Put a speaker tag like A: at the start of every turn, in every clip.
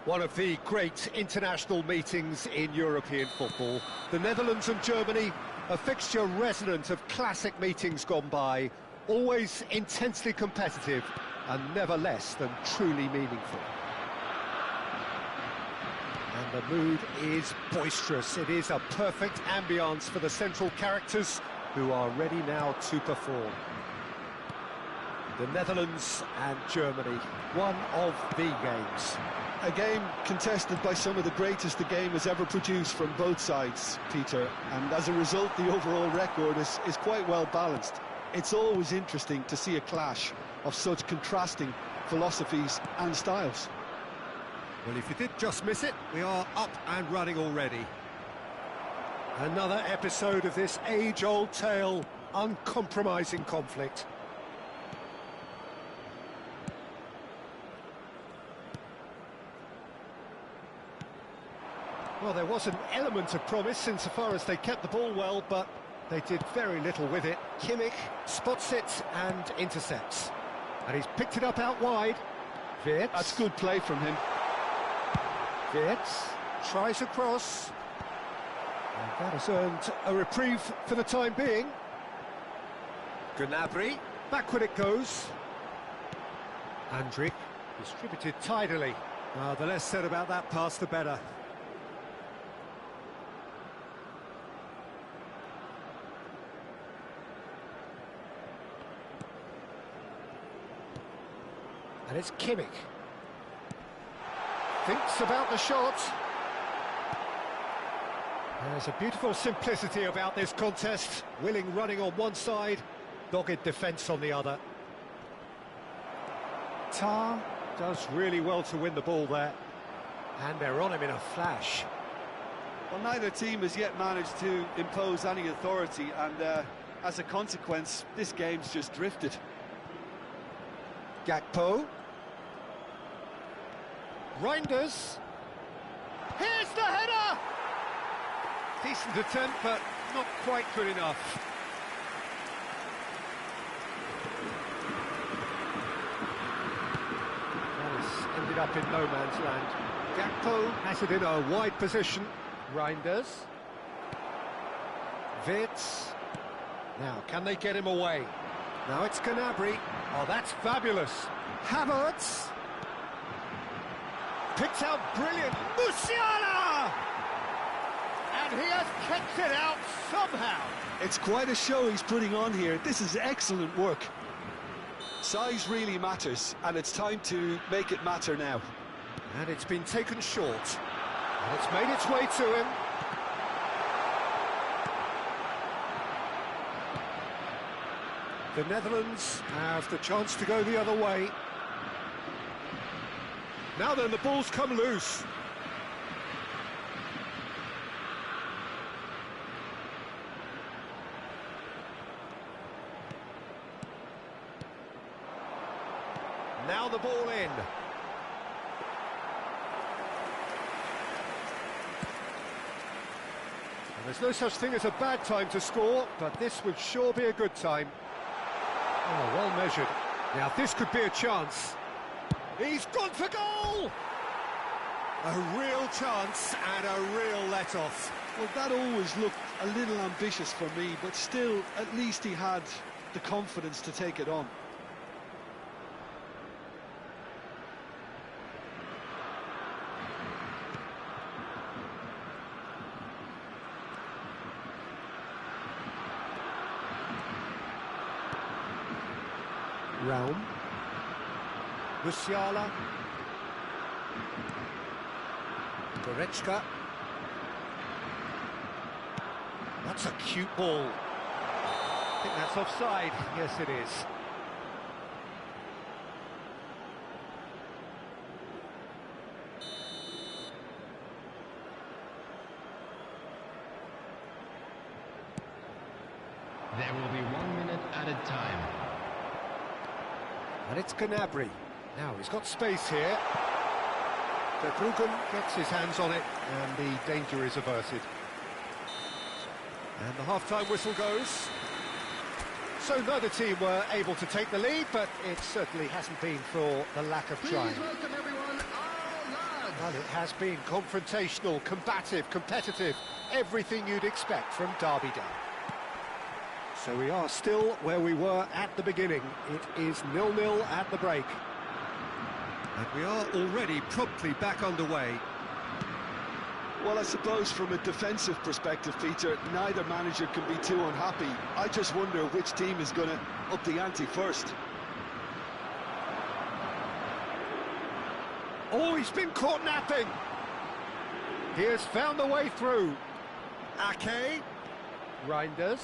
A: One of the great international meetings in European football. The Netherlands and Germany, a fixture resonant of classic meetings gone by, always intensely competitive and never less than truly meaningful. And the mood is boisterous. It is a perfect ambience for the central characters who are ready now to perform. The Netherlands and Germany, one of the games.
B: A game contested by some of the greatest the game has ever produced from both sides, Peter, and as a result the overall record is quite well balanced. It's always interesting to see a clash of such contrasting philosophies and styles.
A: Well, if you did just miss it, we are up and running already. Another episode of this age-old tale, uncompromising conflict. Well, there was an element of promise insofar as they kept the ball well, but they did very little with it. Kimmich spots it and intercepts. And he's picked it up out wide. Wirtz.
B: That's good play from him.
A: Wirtz tries across. And that has earned a reprieve for the time being. Gnabry, backward it goes. Andrić distributed tidily. The less said about that pass, the better. And it's Kimmich. Thinks about the shot. There's a beautiful simplicity about this contest. Willing running on one side, dogged defence on the other. Tah does really well to win the ball there. And they're on him in a flash.
B: Well, neither team has yet managed to impose any authority, and as a consequence, this game's just drifted.
A: Gakpo. Reinders. Here's the header! Decent attempt, but not quite good enough. This ended up in no man's land. Gakpo has it in a wide position. Reinders. Wirtz. Now, can they get him away? Now it's Gnabry. Oh, that's fabulous. Havertz. Picked out brilliant. Musiala! And he has kept it out somehow.
B: It's quite a show he's putting on here. This is excellent work. Size really matters, and it's time to make it matter now.
A: And it's been taken short. And it's made its way to him. The Netherlands have the chance to go the other way. Now then, the ball's come loose. Now the ball in. And there's no such thing as a bad time to score, but this would sure be a good time. Oh, well measured. Now this could be a chance. He's gone for goal! A real chance and a real let-off.
B: Well, that always looked a little ambitious for me, but still, at least he had the confidence to take it on.
A: Raum. Musiala. Goretzka. That's a cute ball. I think that's offside. Yes, it is.
C: There will be 1 minute added time.
A: And it's Gnabry. Now he's got space here. Verbruggen gets his hands on it, and the danger is averted. And the half-time whistle goes. So neither team were able to take the lead, but it certainly hasn't been for the lack of trying.
C: Please welcome everyone, our lads.
A: Well, it has been confrontational, combative, competitive, everything you'd expect from Derby Day. So we are still where we were at the beginning. It is 0-0 at the break. And we are already promptly back underway.
B: Well, I suppose from a defensive perspective, Peter, neither manager can be too unhappy. I just wonder which team is going to up the ante first.
A: Oh, he's been caught napping. He has found a way through. Ake. Reinders.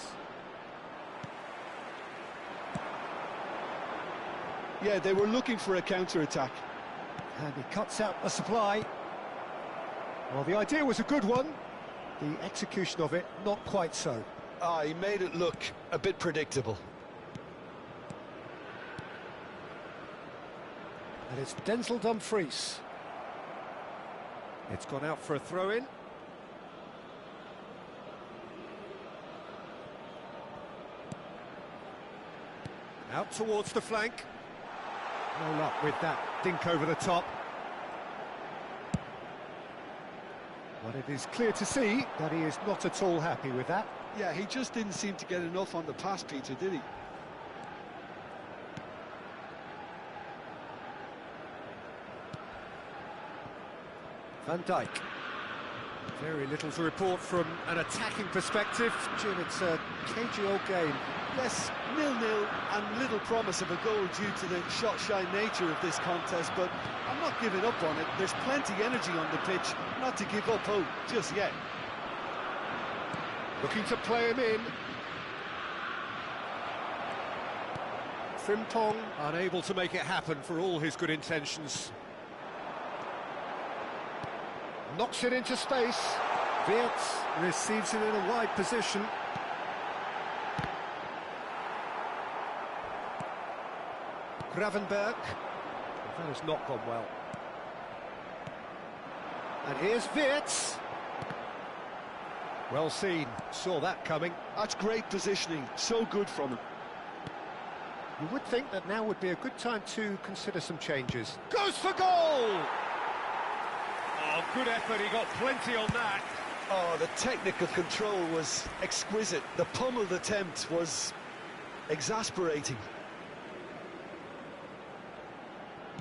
B: Yeah, they were looking for a counter-attack.
A: And he cuts out the supply. Well, the idea was a good one. The execution of it, not quite so.
B: He made it look a bit predictable.
A: And it's Denzel Dumfries. It's gone out for a throw-in. Out towards the flank. No luck with that dink over the top. But it is clear to see that he is not at all happy with that.
B: Yeah, he just didn't seem to get enough on the pass, Peter, did he?
A: Van Dijk. Very little to report from an attacking perspective. Jim, it's a cagey old game.
B: Yes, 0-0 and little promise of a goal due to the shot-shy nature of this contest, but I'm not giving up on it. There's plenty energy on the pitch, not to give up hope just yet.
A: Looking to play him in. Frimpong unable to make it happen for all his good intentions. Knocks it into space. Wirtz receives it in a wide position. Gravenberg. That has not gone well. And here's Wirtz. Well seen, saw that coming.
B: That's great positioning, so good from him.
A: You would think that now would be a good time to consider some changes. Goes for goal! Oh, good effort, he got plenty on that.
B: Oh, the technical control was exquisite. The pummeled attempt was exasperating.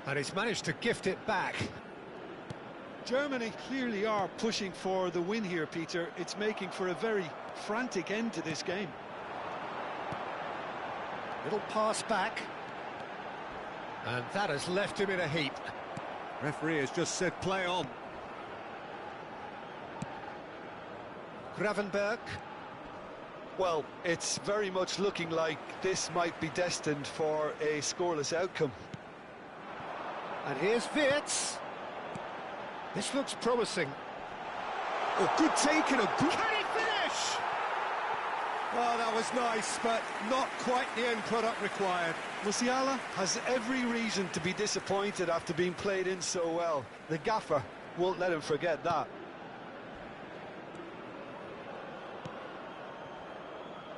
A: And he's managed to gift it back.
B: Germany clearly are pushing for the win here, Peter. It's making for a very frantic end to this game.
A: Little pass back. And that has left him in a heap. Referee has just said play on. Gravenberg.
B: Well, it's very much looking like this might be destined for a scoreless outcome.
A: And here's Wirtz. This looks promising. Oh, good take and a good... Can he finish? Oh, that was nice, but not quite the end product required.
B: Musiala has every reason to be disappointed after being played in so well. The gaffer won't let him forget that.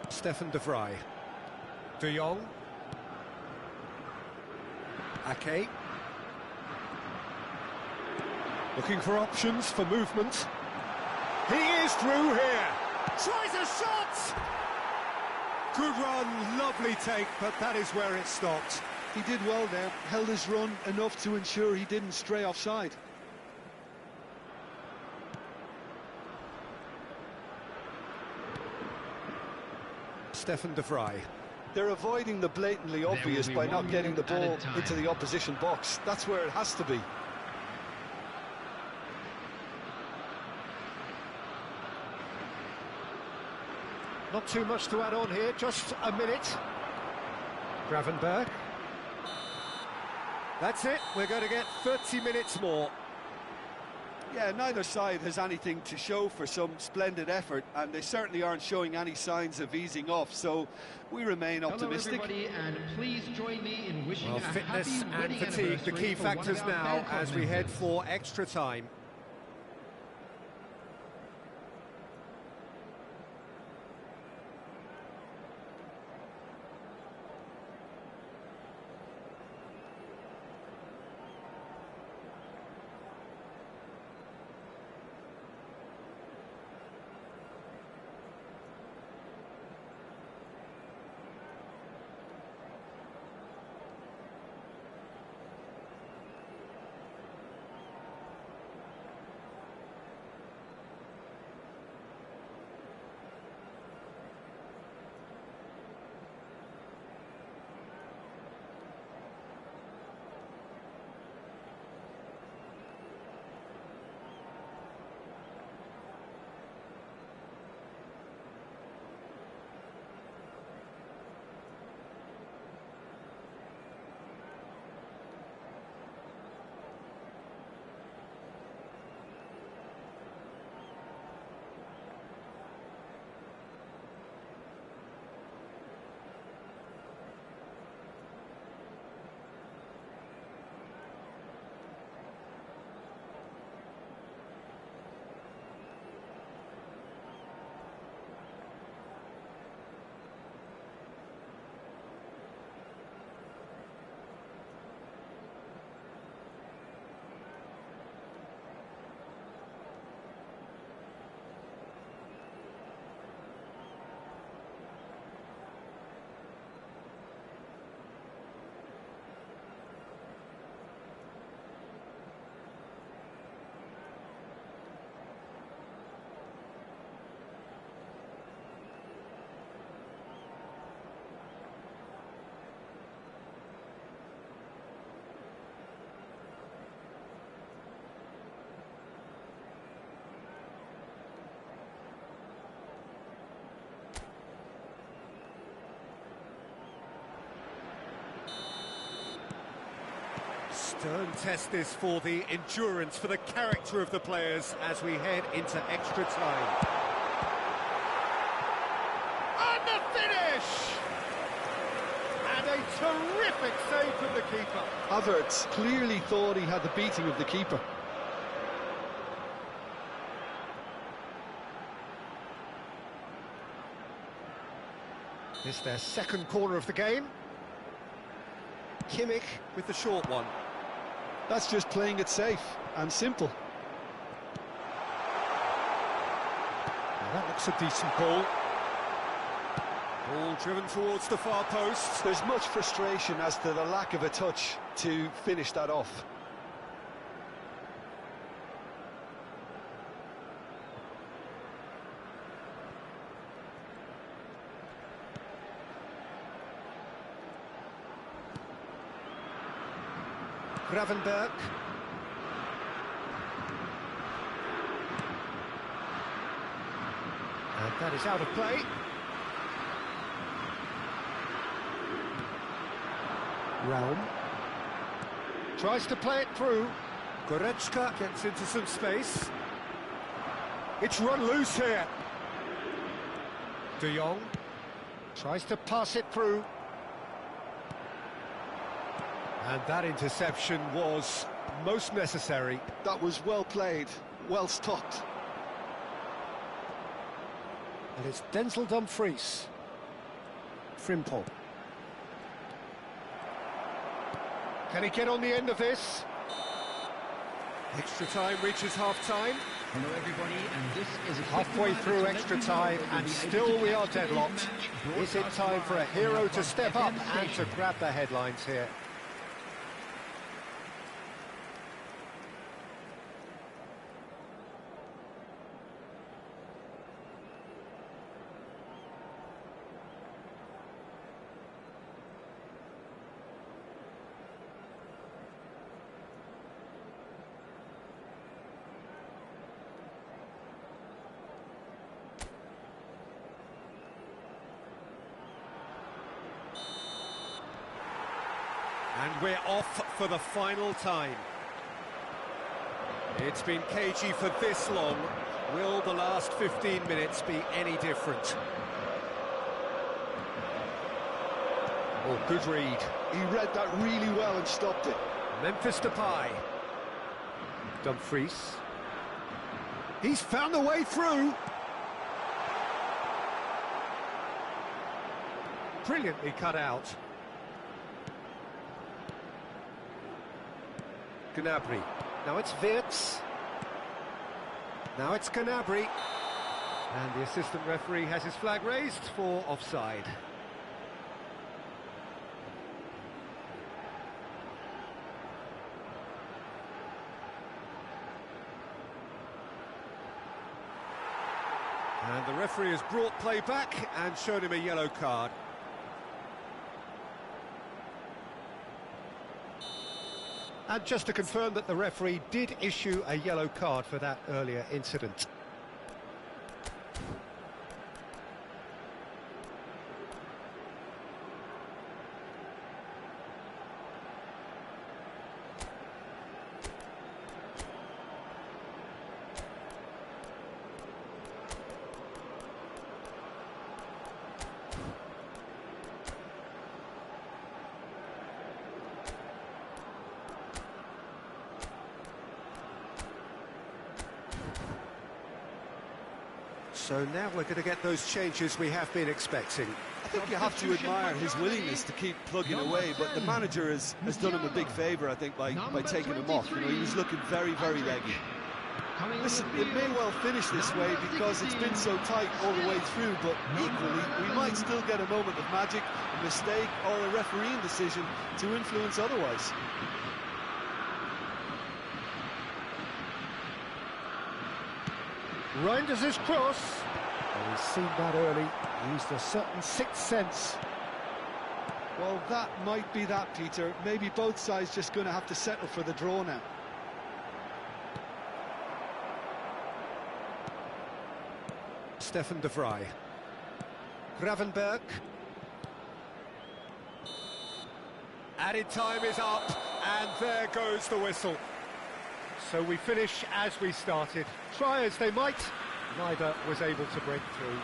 A: Stefan de Vrij. De Jong. Ake. Looking for options for movement. He is through here. Tries a shot! Good run, lovely take, but that is where it stopped.
B: He did well there, held his run enough to ensure he didn't stray offside.
A: Stefan de Vrij.
B: They're avoiding the blatantly obvious by not getting the ball into the opposition box. That's where it has to be.
A: Not too much to add on here, just a minute. Gravenberg. That's it, we're going to get 30 minutes more.
B: Yeah, neither side has anything to show for some splendid effort, and they certainly aren't showing any signs of easing off, so we remain optimistic.
C: Hello everybody, and please join me in wishing
A: Well,
C: a
A: fitness
C: happy
A: and
C: wedding
A: fatigue, the key
C: anniversary for one
A: factors
C: of our
A: now
C: fan club
A: as we head
C: members.
A: for extra time. Stern test this for the endurance, for the character of the players as we head into extra time. And the finish! And a terrific save from the keeper.
B: Havertz clearly thought he had the beating of the keeper.
A: This their second corner of the game. Kimmich with the short one.
B: That's just playing it safe and simple.
A: Now that looks a decent ball. Ball driven towards the far post.
B: There's much frustration as to the lack of a touch to finish that off.
A: Gravenberch. And that is out of play. Realm. Tries to play it through. Goretzka gets into some space. It's run loose here. De Jong tries to pass it through. And that interception was most necessary.
B: That was well played, well stopped.
A: And it's Denzel Dumfries. Frimpong. Can he get on the end of this? Extra time reaches half-time.
C: Hello everybody, and this is a
A: Halfway through extra time, and still we are deadlocked. Is it time for a hero to step up and to grab the headlines here? And we're off for the final time. It's been cagey for this long. Will the last 15 minutes be any different? Oh, good read.
B: He read that really well and stopped it.
A: Memphis Depay. Dumfries. He's found the way through. Brilliantly cut out. Gnabry. Now it's Wirtz. Now it's Gnabry. And the assistant referee has his flag raised for offside. And the referee has brought play back and shown him a yellow card. And just to confirm that the referee did issue a yellow card for that earlier incident. So now we're going to get those changes we have been expecting.
B: I think you have to admire his willingness to keep plugging away, but the manager has done him a big favour, I think, by taking him off. You know, he was looking very, very leggy. Listen, it may well finish this way because it's been so tight all the way through, but equally, we might still get a moment of magic, a mistake, or a refereeing decision to influence otherwise.
A: Reinders his cross. Well, he's seen that early. Used a certain sixth sense.
B: Well, that might be that, Peter. Maybe both sides just going to have to settle for the draw now.
A: Stefan de Vrij. Gravenberch. Added time is up. And there goes the whistle. So we finish as we started. Try as they might, neither was able to break through.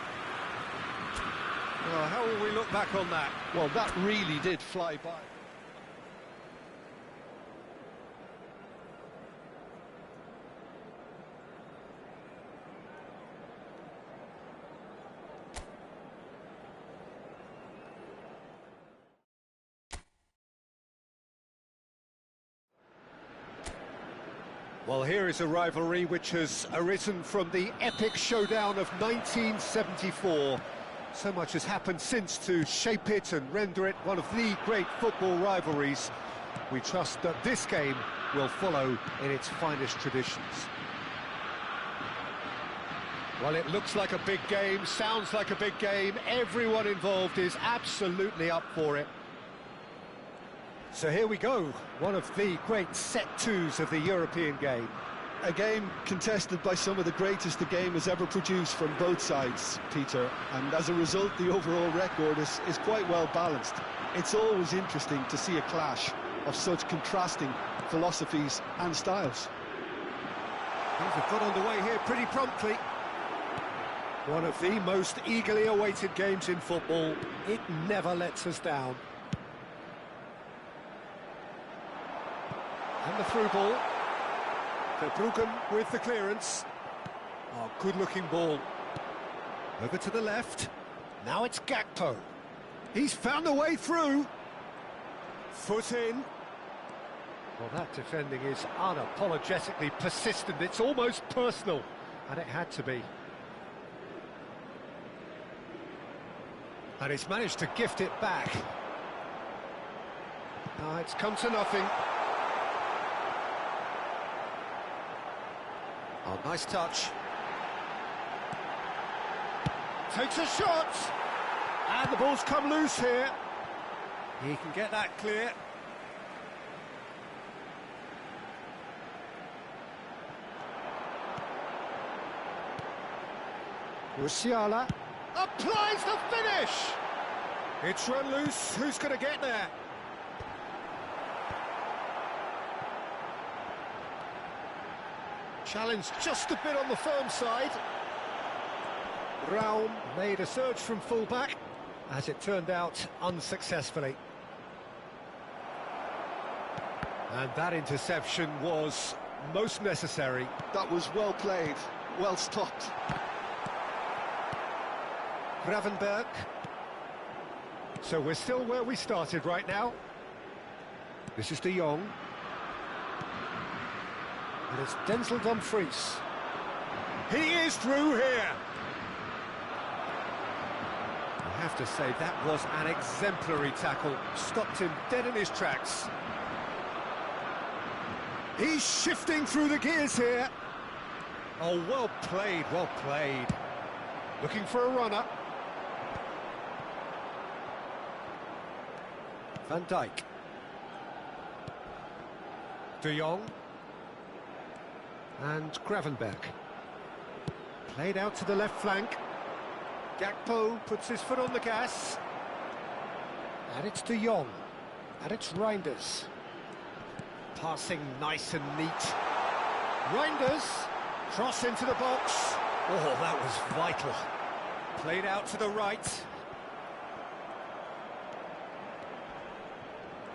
A: Well, how will we look back on that?
B: Well, that really did fly by.
A: Well, here is a rivalry which has arisen from the epic showdown of 1974. So much has happened since to shape it and render it one of the great football rivalries. We trust that this game will follow in its finest traditions. Well, it looks like a big game, sounds like a big game. Everyone involved is absolutely up for it. So here we go, one of the great set-twos of the European game.
B: A game contested by some of the greatest the game has ever produced from both sides, Peter, and as a result the overall record is quite well balanced. It's always interesting to see a clash of such contrasting philosophies and styles.
A: Things have got underway here pretty promptly. One of the most eagerly awaited games in football. It never lets us down. And the through ball. Verbruggen with the clearance. Oh, good-looking ball. Over to the left. Now it's Gakpo. He's found a way through. Foot in. Well, that defending is unapologetically persistent. It's almost personal. And it had to be. And he's managed to gift it back. It's come to nothing. Oh, nice touch. Takes a shot! And the ball's come loose here. He can get that clear. Musiala applies the finish! It's run loose. Who's going to get there? Challenge just a bit on the firm side. Raum made a surge from full-back, as it turned out unsuccessfully. And that interception was most necessary.
B: That was well played, well stopped.
A: Gravenberch. So we're still where we started right now. This is De Jong. And it's Denzel Dumfries. He is through here. I have to say, that was an exemplary tackle. Stopped him dead in his tracks. He's shifting through the gears here. Oh, well played, well played. Looking for a runner. Van Dijk. De Jong. And Gravenberch. Played out to the left flank. Gakpo puts his foot on the gas. And it's De Jong. And it's Reinders. Passing nice and neat. Reinders. Cross into the box. Oh, that was vital. Played out to the right.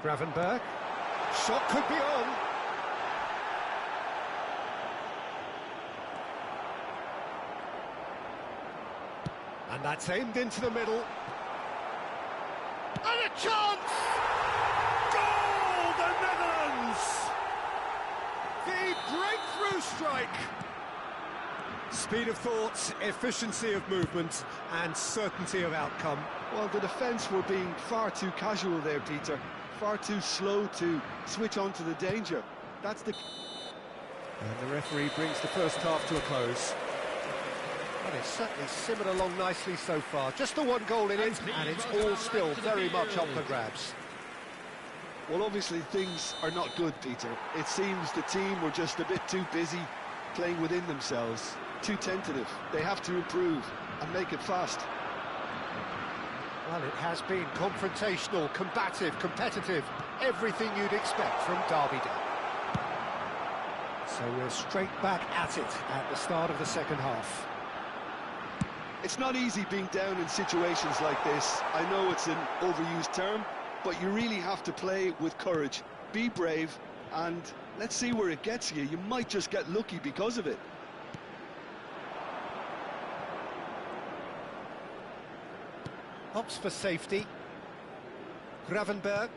A: Gravenberch. Shot could be on. And that's aimed into the middle. And a chance! Goal, the Netherlands! The breakthrough strike! Speed of thought, efficiency of movement, and certainty of outcome.
B: Well, the defence were being far too casual there, Peter. Far too slow to switch on to the danger. That's the...
A: And the referee brings the first half to a close. Well, it's certainly simmered along nicely so far. Just the one goal in it, and it's all still very much up for grabs.
B: Well, obviously things are not good, Peter. It seems the team were just a bit too busy playing within themselves, too tentative. They have to improve and make it fast.
A: Well, it has been confrontational, combative, competitive, everything you'd expect from Derby Day. So we're straight back at it at the start of the second half.
B: It's not easy being down in situations like this. I know it's an overused term, but you really have to play with courage. Be brave, and let's see where it gets you. You might just get lucky because of it.
A: Opts for safety. Gravenberg.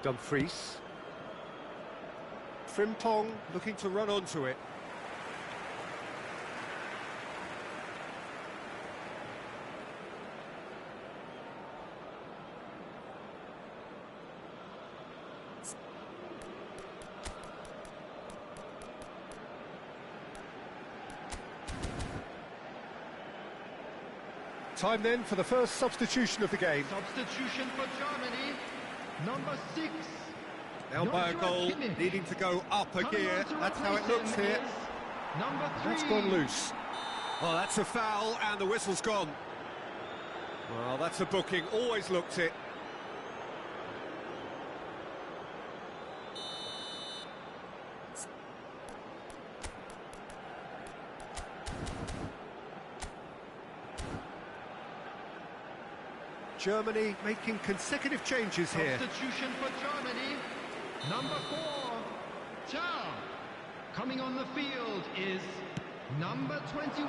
A: Dumfries. Frimpong looking to run onto it. Time then for the first substitution of the game.
C: Substitution for Germany, number 6.
A: Now by a goal, needing to go up a gear. That's how it looks here.
C: Number 3.
A: That's gone loose. Well, that's a foul, and the whistle's gone. Well, that's a booking. Always looked it. Germany making consecutive changes here.
C: Substitution for Germany, number 4, Tau. Coming on the field is number 21,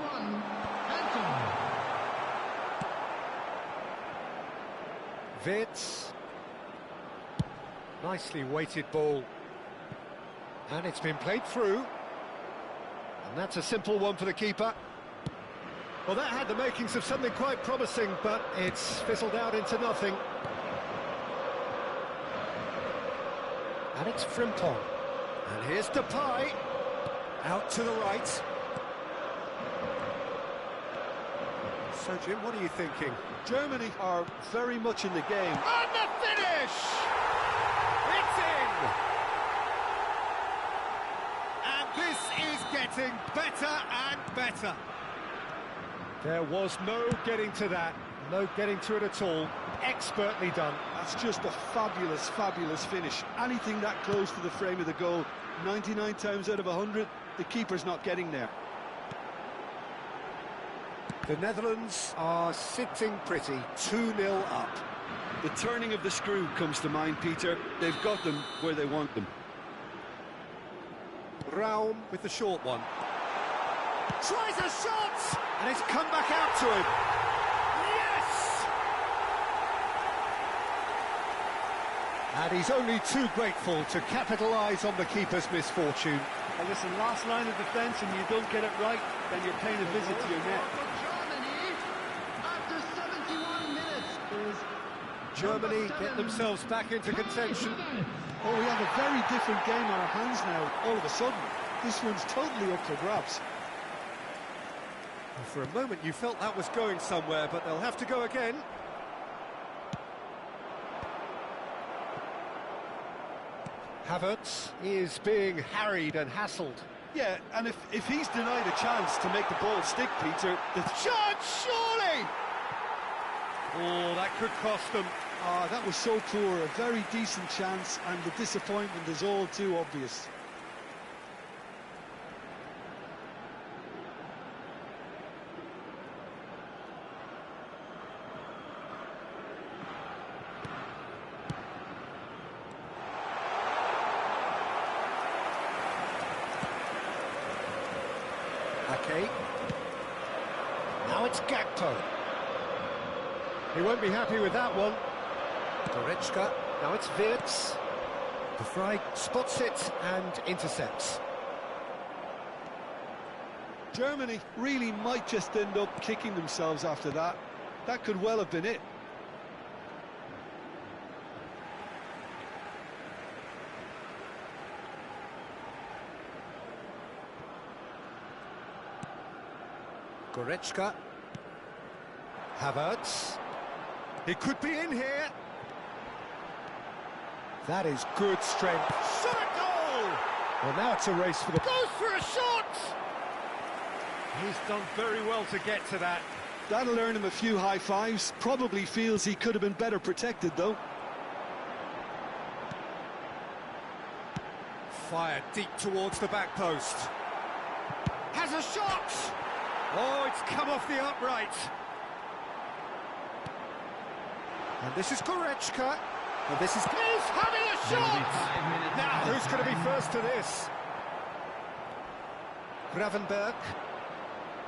C: Anton.
A: Wirtz. Nicely weighted ball. And it's been played through. And that's a simple one for the keeper. Well, that had the makings of something quite promising, but it's fizzled out into nothing. And it's Frimpong. And here's Depay. Out to the right. So, Jim, what are you thinking?
B: Germany are very much in the game.
A: And the finish! It's in! And this is getting better and better. There was no getting to that, no getting to it at all. Expertly done.
B: That's just a fabulous, fabulous finish. Anything that close to the frame of the goal, 99 times out of 100, the keeper's not getting there.
A: The Netherlands are sitting pretty, 2-0 up.
B: The turning of the screw comes to mind, Peter. They've got them where they want them.
A: Raum with the short one. Tries a shot! And it's come back out to him. Yes! And he's only too grateful to capitalise on the keeper's misfortune.
B: And listen, last line of defence, and you don't get it right, then you're paying a visit to your net.
C: Germany, after 71 minutes, is
A: Germany get themselves back into contention.
B: Oh, we have a very different game on our hands now, all of a sudden. This one's totally up for grabs.
A: For a moment you felt that was going somewhere, but they'll have to go again. Havertz is being harried and hassled.
B: Yeah, and if he's denied a chance to make the ball stick, Peter... The
A: shot, surely! Oh, that could cost them.
B: Ah, that was so poor, a very decent chance, and the disappointment is all too obvious.
A: Okay. Now it's Gakpo. He won't be happy with that one. Goretzka. Now it's Wirtz. De Vrij spots it and intercepts.
B: Germany really might just end up kicking themselves after that. That could well have been it.
A: Goretzka. Havertz. He could be in here. That is good strength. Shot a goal! Well, now it's a race for the... Goes for a shot! He's done very well to get to that.
B: That'll earn him a few high fives. Probably feels he could have been better protected, though.
A: Fired deep towards the back post. Has a shot! Oh, it's come off the upright. And this is Goretzka. And this is... He's having a shot! Now, who's going to be first to this? Gravenberg.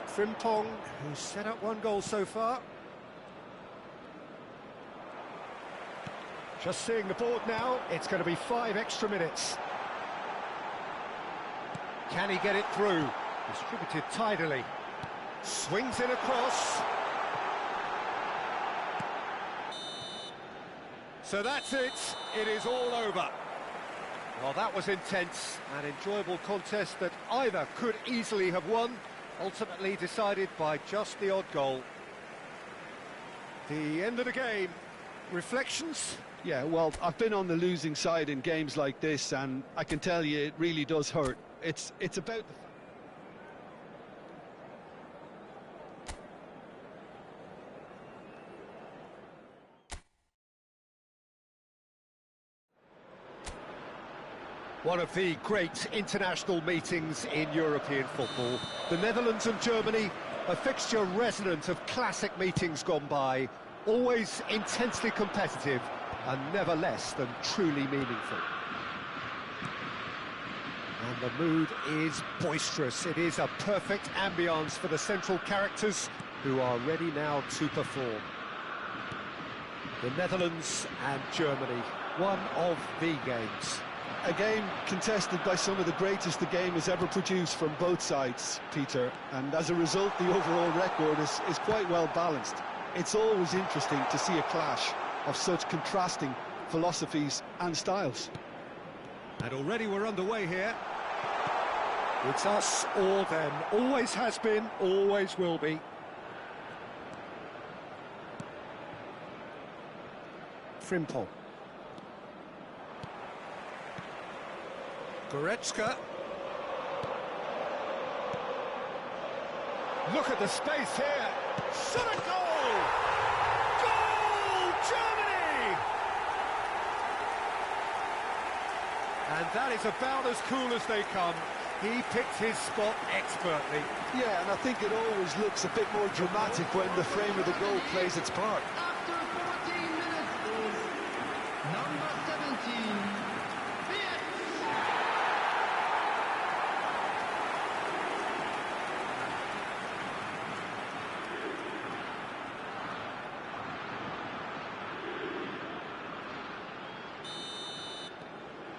A: Frimpong, who's set up one goal so far. Just seeing the board now, it's going to be 5 extra minutes. Can he get it through? Distributed tidily. Swings it across. So that's it. It is all over. Well, that was intense, an enjoyable contest that either could easily have won, ultimately decided by just the odd goal. The end of the game. Reflections?
B: Yeah, well, I've been on the losing side in games like this, and I can tell you it really does hurt. It's about the...
A: One of the great international meetings in European football. The Netherlands and Germany, a fixture resonant of classic meetings gone by, always intensely competitive and never less than truly meaningful. And the mood is boisterous. It is a perfect ambience for the central characters who are ready now to perform. The Netherlands and Germany, one of the games.
B: A game contested by some of the greatest the game has ever produced from both sides, Peter, and as a result the overall record is quite well balanced. It's always interesting to see a clash of such contrasting philosophies and styles.
A: And already we're underway here. It's us or them. Always has been, always will be. Frimpong. Goretzka. Look at the space here. Shot a goal! Goal! Germany! And that is about as cool as they come. He picked his spot expertly.
B: Yeah, and I think it always looks a bit more dramatic when the frame of the goal plays its part.
C: After 14 minutes is number 17, Wirtz.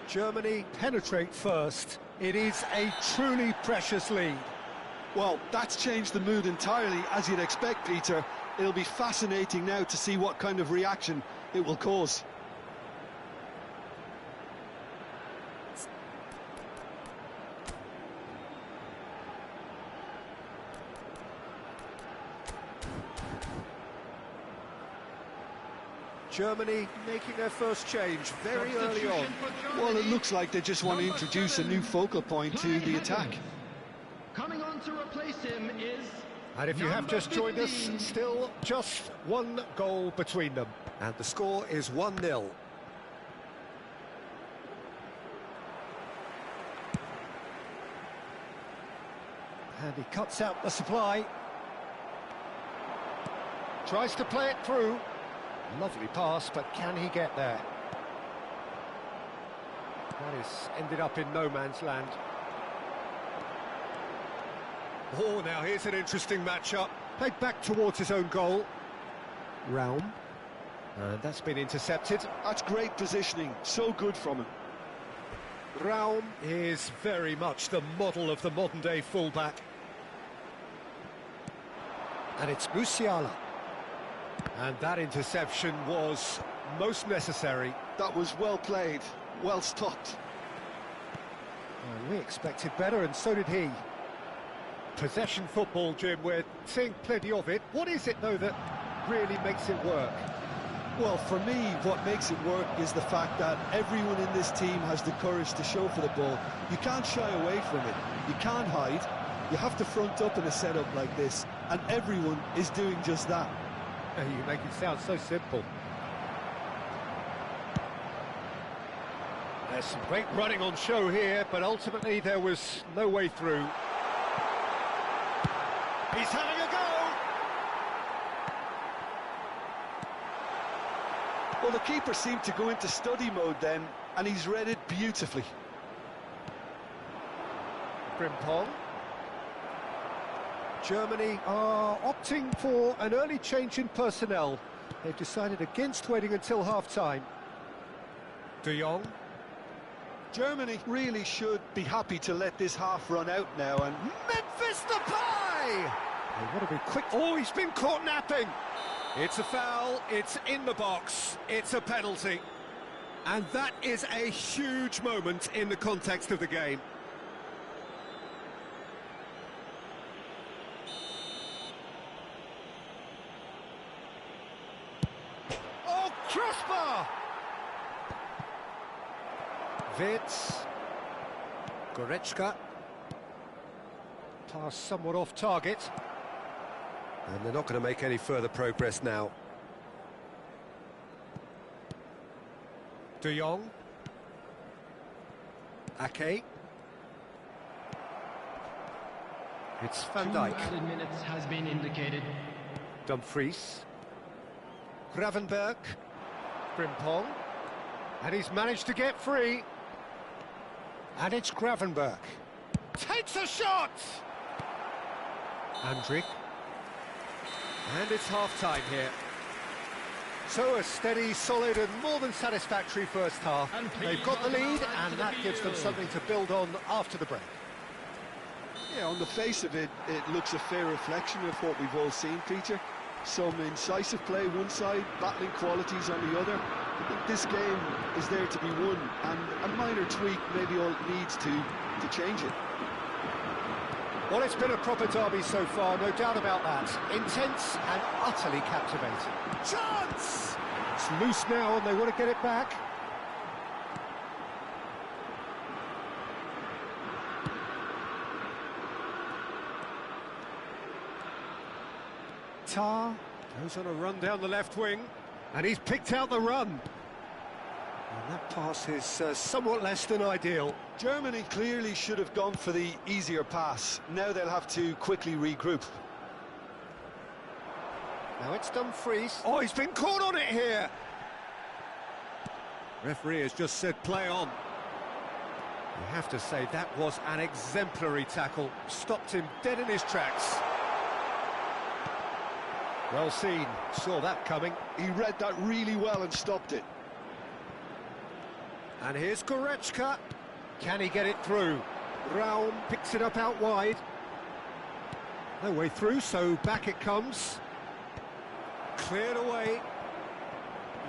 A: Germany penetrate first. It is a truly precious lead.
B: Well, that's changed the mood entirely, as you'd expect, Peter. It'll be fascinating now to see what kind of reaction it will cause.
A: Germany making their first change very early on.
B: Well, it looks like they just want to introduce a new focal point to the attack.
C: Coming on to replace him is...
A: And if you have just joined us,
C: 15.
A: still just one goal between them. And the score is 1-0. And he cuts out the supply. Tries to play it through. Lovely pass, but can he get there? That is ended up in no man's land. Oh, now here's an interesting matchup. Played back towards his own goal. Raum. And that's been intercepted.
B: That's great positioning, so good from him.
A: Raum is very much the model of the modern-day fullback. And it's Musiala. And that interception was most necessary.
B: That was well played, well stopped.
A: Well, we expected better, and so did he. Possession football, Jim, we're seeing plenty of it. What is it, though, that really makes it work?
B: Well, for me, what makes it work is the fact that everyone in this team has the courage to show for the ball. You can't shy away from it. You can't hide. You have to front up in a setup like this. and everyone is doing just that.
A: You make it sound so simple. There's some great running on show here, but ultimately there was no way through. He's having a go!
B: Well, the keeper seemed to go into study mode then, and he's read it beautifully.
A: Frimpong. Germany are opting for an early change in personnel. They've decided against waiting until half-time. De Jong.
B: Germany really should be happy to let this half run out now, and
A: Memphis Depay! They want to be quick. Oh, he's been caught napping. It's a foul, it's in the box, it's a penalty. And that is a huge moment in the context of the game. Oh, crossbar! Wirtz. Goretzka. Pass somewhat off target. And they're not going to make any further progress now. De Jong. Ake. It's Van Dijk.
C: 2 added minutes has been indicated.
A: Dumfries. Gravenberg. Frimpong. And he's managed to get free. And it's Gravenberg. Takes a shot! Andrik. And it's half-time here. So a steady, solid and more than satisfactory first half. They've got the lead and that gives them something to build on after the break.
B: yeah, on the face of it, it looks a fair reflection of what we've all seen, Peter. Some incisive play one side, battling qualities on the other. I think this game is there to be won, and a minor tweak maybe all it needs to change it.
A: Well, it's been a proper derby so far, no doubt about that. Intense and utterly captivating. Chance! It's loose now and they want to get it back. Tar goes on a run down the left wing, and he's picked out the run. And that pass is somewhat less than ideal.
B: Germany clearly should have gone for the easier pass. Now they'll have to quickly regroup.
A: Now it's Dumfries. Oh, he's been caught on it here. Referee has just said play on. You have to say that was an exemplary tackle. Stopped him dead in his tracks. Well seen, saw that coming.
B: He read that really well and stopped it.
A: And here's Goretzka. Can he get it through? Raum picks it up out wide. No way through, so back it comes. Cleared away.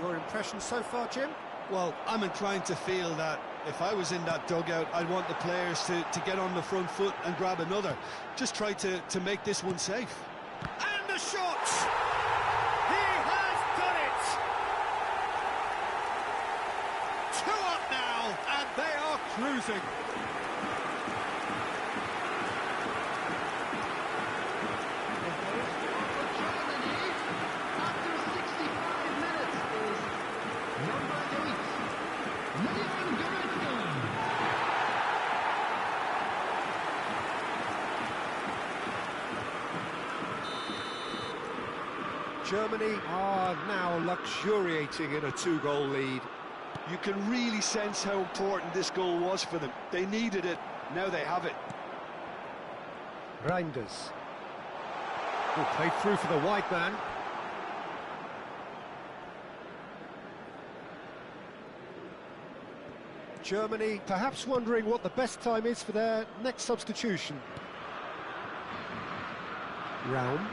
A: Your impression so far, Jim?
B: Well, I'm inclined to feel that if I was in that dugout, I'd want the players to get on the front foot and grab another. Just try to make this one safe.
A: And the shot! He has done it! 2 up now, and they are cruising.
C: Germany, after 65 minutes, is number 8, Leon Goretzka.
A: Germany are now luxuriating in a 2-goal lead.
B: You can really sense how important this goal was for them. They needed it, now they have it.
A: Reinders. Oh, played through for the wide man. Germany perhaps wondering what the best time is for their next substitution. Raum.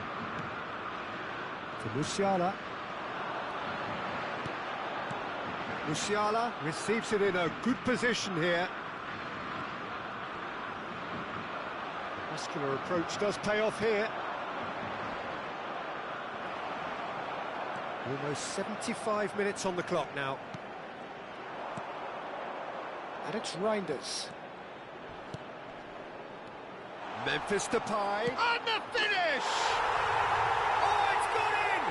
A: To Musiala. Musiala receives it in a good position here. Muscular approach does pay off here. Almost 75 minutes on the clock now. And it's Reinders. Memphis Depay, and the finish! Oh, it's gone in!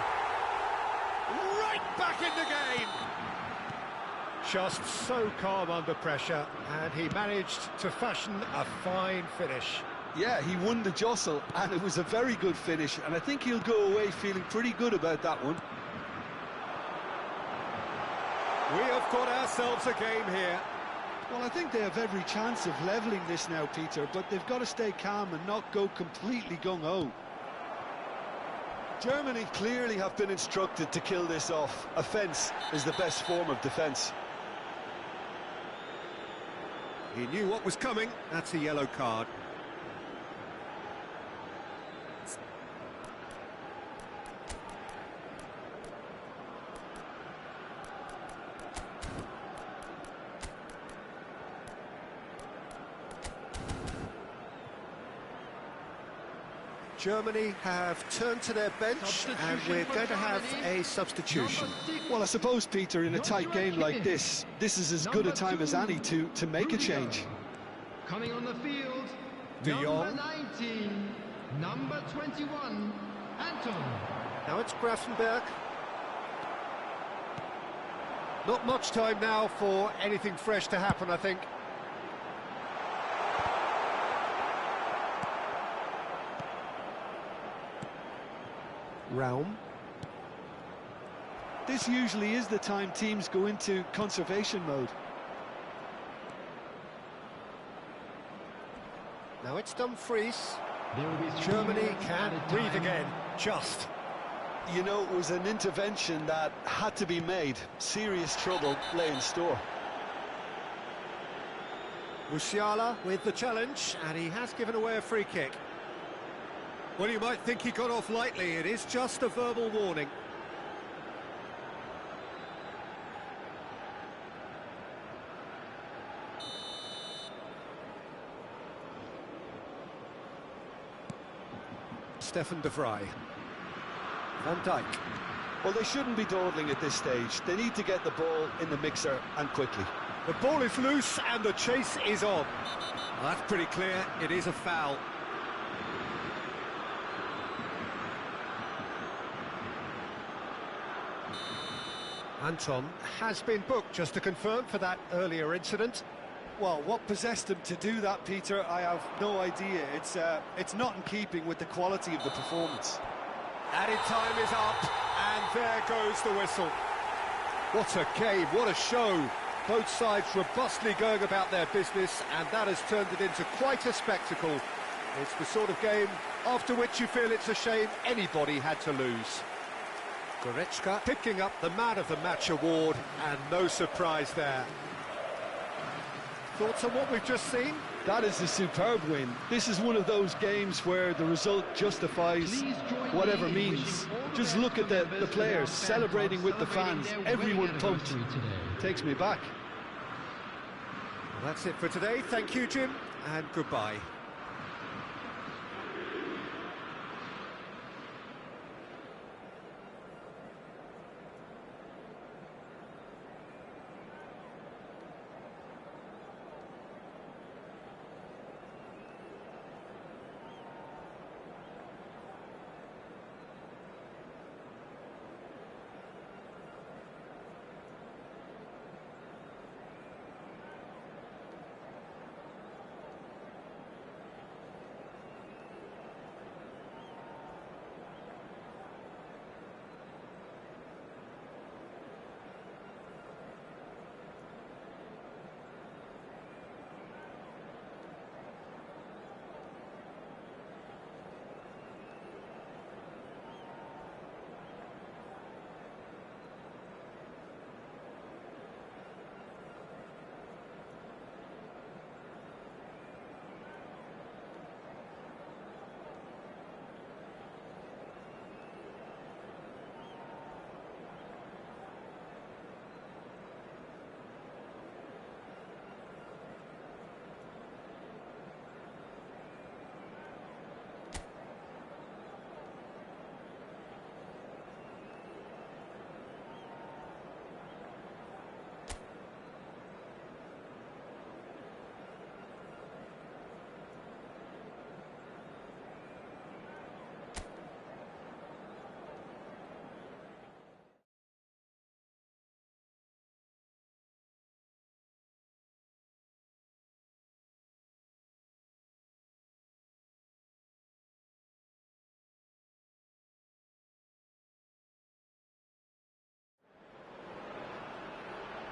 A: Right back in the game! Just so calm under pressure, and he managed to fashion a fine finish.
B: Yeah, he won the jostle, and it was a very good finish, and I think he'll go away feeling pretty good about that one.
A: We have got ourselves a game here.
B: Well, I think they have every chance of levelling this now, Peter, but they've got to stay calm and not go completely gung-ho. Germany clearly have been instructed to kill this off. Offence is the best form of defence.
A: He knew what was coming. That's a yellow card. Germany have turned to their bench, and we're going to have a substitution.
B: Well, I suppose, Peter, in a tight game like this is as good a time as any to make a change.
C: Coming on the field,
A: De
C: number
A: Jong.
C: 19, number 21, Anton.
A: Now it's Grafenberg. Not much time now for anything fresh to happen, I think. Raum.
B: This usually is the time teams go into conservation mode.
A: Now it's Dumfries.
C: There will be 3
A: Germany
C: minutes
A: can
C: at a
A: breathe
C: time.
A: again. Just.
B: You know, it was an intervention that had to be made. Serious trouble lay in store.
A: Musiala with the challenge, and he has given away a free kick. Well, you might think he got off lightly. It is just a verbal warning. Stefan de Vrij. Van Dijk.
B: Well, they shouldn't be dawdling at this stage. They need to get the ball in the mixer, and quickly.
A: The ball is loose and the chase is on. Well, that's pretty clear. It is a foul. Anton has been booked, just to confirm, for that earlier incident.
B: Well, what possessed him to do that, Peter, I have no idea. It's not in keeping with the quality of the performance.
A: Added time is up, and there goes the whistle. What a game, what a show. Both sides robustly going about their business, and that has turned it into quite a spectacle. It's the sort of game after which you feel it's a shame anybody had to lose. Goretzka picking up the Man of the Match award, and no surprise there. Thoughts on what we've just seen?
B: That is a superb win. This is one of those games where the result justifies whatever means. Just look at the players celebrating with the fans, everyone pumped. Takes me back.
A: Well, that's it for today. Thank you, Jim, and goodbye.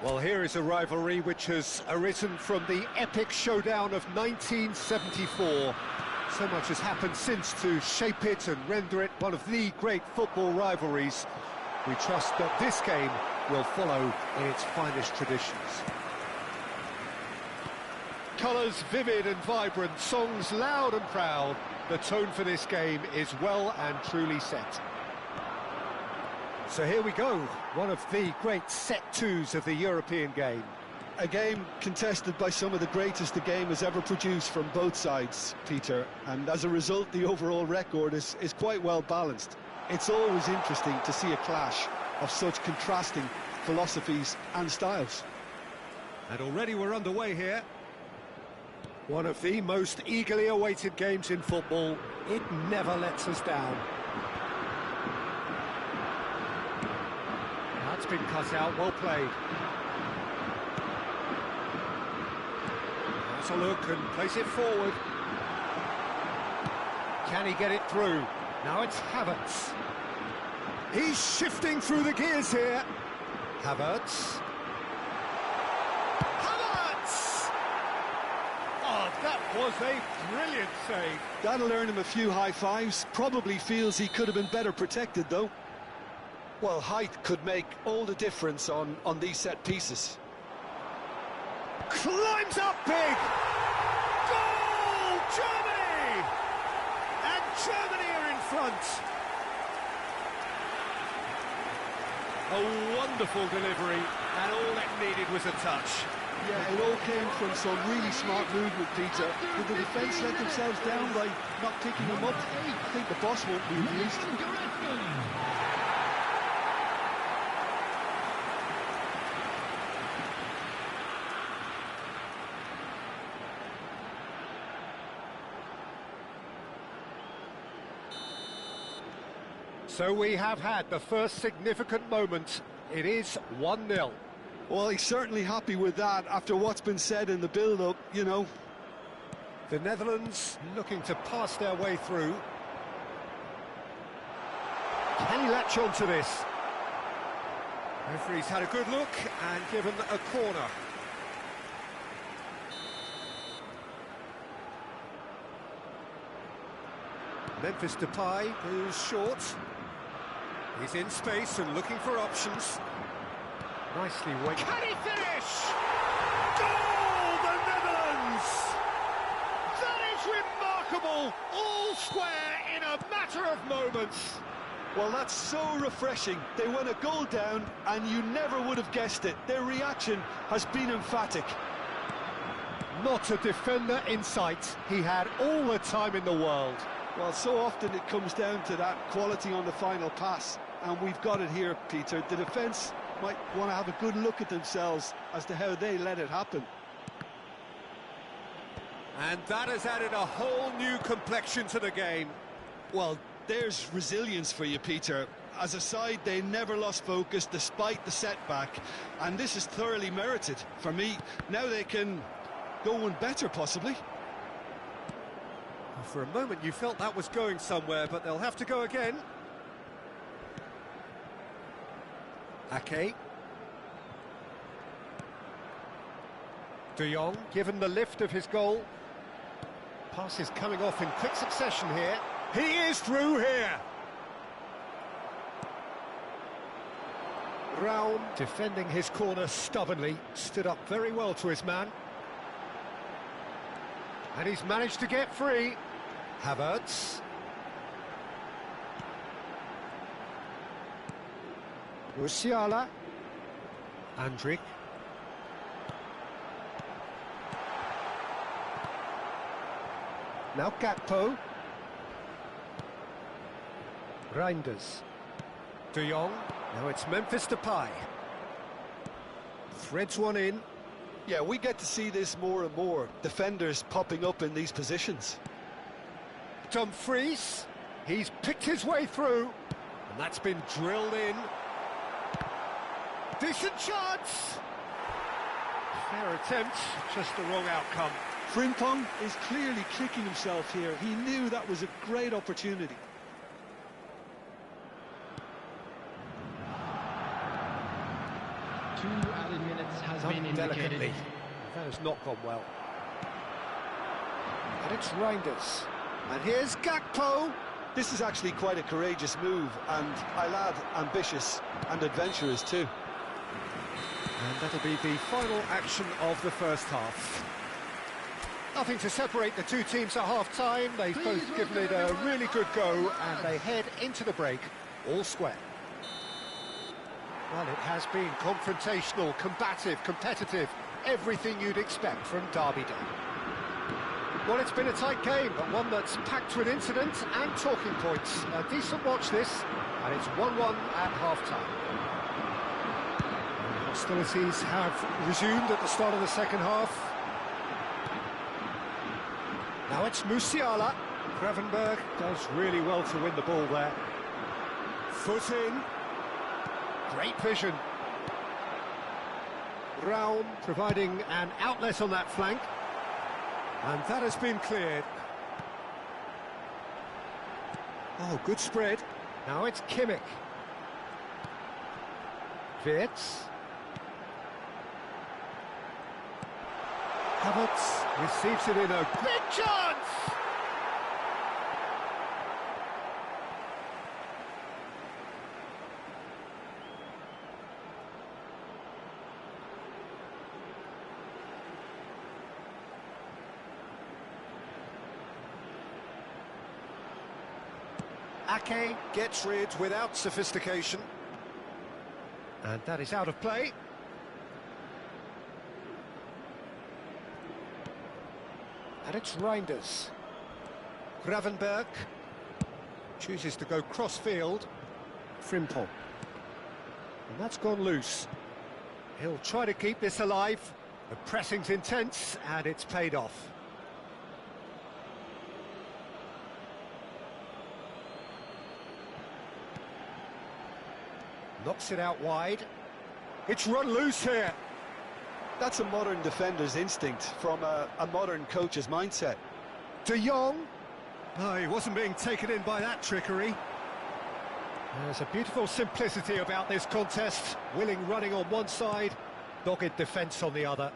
A: Well, here is a rivalry which has arisen from the epic showdown of 1974. So much has happened since to shape it and render it one of the great football rivalries. We trust that this game will follow in its finest traditions. Colours vivid and vibrant, songs loud and proud. The tone for this game is well and truly set. So here we go, one of the great set-twos of the European game.
B: A game contested by some of the greatest the game has ever produced from both sides, Peter, and as a result the overall record is quite well balanced. It's always interesting to see a clash of such contrasting philosophies and styles.
A: And already we're underway here. One of the most eagerly awaited games in football. It never lets us down. That's been cut out, well played. Has a look and place it forward. Can he get it through? Now it's Havertz. He's shifting through the gears here. Havertz. Havertz! Oh, that was a brilliant save.
B: That'll earn him a few high fives. Probably feels he could have been better protected, though. Well, height could make all the difference on these set pieces.
A: Climbs up big! Goal! Germany! And Germany are in front. A wonderful delivery, and all that needed was a touch.
B: Yeah, it all came from some really smart movement, Peter. Did the defence let themselves down by not picking him up? I think the boss won't be released.
A: So we have had the first significant moment. It is 1-0.
B: Well, he's certainly happy with that after what's been said in the build-up, you know.
A: The Netherlands looking to pass their way through. Can he latch on to this? Referee's had a good look and given a corner. Memphis Depay is short. He's in space and looking for options. Nicely weighted. Can he finish? Goal, the Netherlands! That is remarkable! All square in a matter of moments.
B: Well, that's so refreshing. They went a goal down, and you never would have guessed it. Their reaction has been emphatic.
A: Not a defender in sight. He had all the time in the world.
B: Well, so often it comes down to that quality on the final pass, and we've got it here, Peter. The defence might want to have a good look at themselves as to how they let it happen.
A: And that has added a whole new complexion to the game.
B: Well, there's resilience for you, Peter. As a side, they never lost focus despite the setback, and this is thoroughly merited. For me, now they can go one better, possibly.
A: For a moment you felt that was going somewhere, but they'll have to go again. Ake. De Jong, given the lift of his goal. Pass is coming off in quick succession here. He is through here. Raum defending his corner stubbornly, stood up very well to his man. And he's managed to get free. Havertz. Musiala. Andrik. Now Gakpo. Reinders. De Jong. Now it's Memphis Depay. Threads one in.
B: Yeah, we get to see this more and more. Defenders popping up in these positions.
A: Dumfries, he's picked his way through, and that's been drilled in. Decent chance! Fair attempt, just the wrong outcome.
B: Frimpong is clearly kicking himself here. He knew that was a great opportunity.
C: 2 added minutes has been
A: Delicately.
C: indicated.
A: That has not gone well. And it's Reinders. And here's Gakpo.
B: This is actually quite a courageous move, and I'll add ambitious and adventurous too.
A: And that'll be the final action of the first half. Nothing to separate the two teams at half-time. They've both given it a really good go, and they head into the break all square. Well, it has been confrontational, combative, competitive, everything you'd expect from Derby Day. Well, it's been a tight game, but one that's packed with incident and talking points. A decent watch this, and it's 1-1 at half-time. Hostilities have resumed at the start of the second half. Now it's Musiala. Gravenberg does really well to win the ball there. Foot in. Great vision. Raum providing an outlet on that flank. And that has been cleared. Oh, good spread. Now it's Kimmich. Wirtz. Havertz receives it in a big chance! Ake gets rid without sophistication. And that is out of play. And it's Reinders. Gravenberg chooses to go cross-field. Frimpong. And that's gone loose. He'll try to keep this alive. The pressing's intense, and it's paid off. Knocks it out wide. It's run loose here.
B: That's a modern defender's instinct from a modern coach's mindset.
A: De Jong. Oh, he wasn't being taken in by that trickery. There's a beautiful simplicity about this contest. Willing running on one side, dogged defence on the other.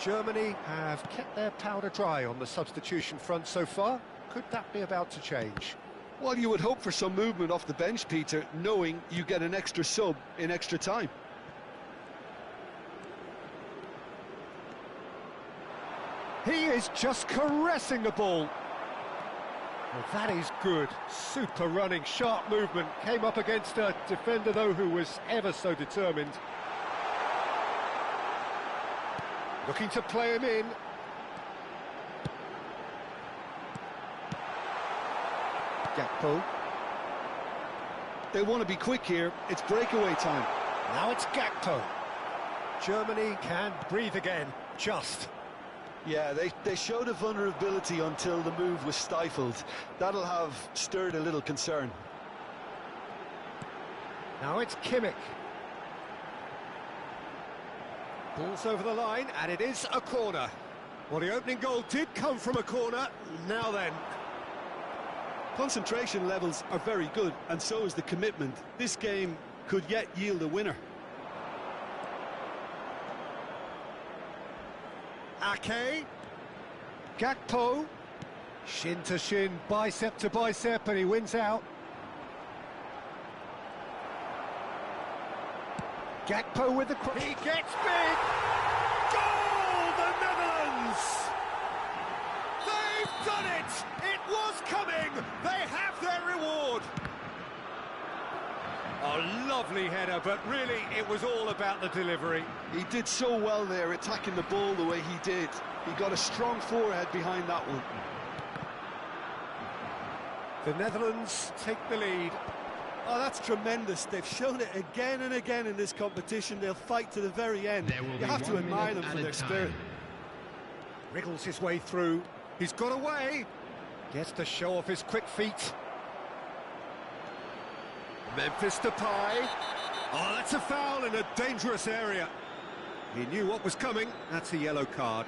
A: Germany have kept their powder dry on the substitution front so far. Could that be about to change?
B: Well, you would hope for some movement off the bench, Peter, knowing you get an extra sub in extra time.
A: He is just caressing the ball. Well, that is good. Super running, sharp movement. Came up against a defender, though, who was ever so determined. Looking to play him in. Gakpo.
B: They want to be quick here. It's breakaway time.
A: Now it's Gakpo. Germany can breathe again. Just.
B: Yeah, they showed a vulnerability until the move was stifled. That'll have stirred a little concern.
A: Now it's Kimmich. Ball's over the line, and it is a corner. Well, the opening goal did come from a corner. Now then.
B: Concentration levels are very good, and so is the commitment. This game could yet yield a winner.
A: Ake. Gakpo. Shin to shin, bicep to bicep, and he wins out. Gakpo with the cross. He gets big! Goal, the Netherlands! They've done it! It was coming! They have their reward! A lovely header, but really it was all about the delivery.
B: He did so well there, attacking the ball the way he did. He got a strong forehead behind that one.
A: The Netherlands take the lead.
B: Oh, that's tremendous. They've shown it again and again in this competition. They'll fight to the very end. You have to admire them for their spirit.
A: Wriggles his way through. He's got away. Gets to show off his quick feet. Memphis Depay. Oh, that's a foul in a dangerous area. He knew what was coming. That's a yellow card.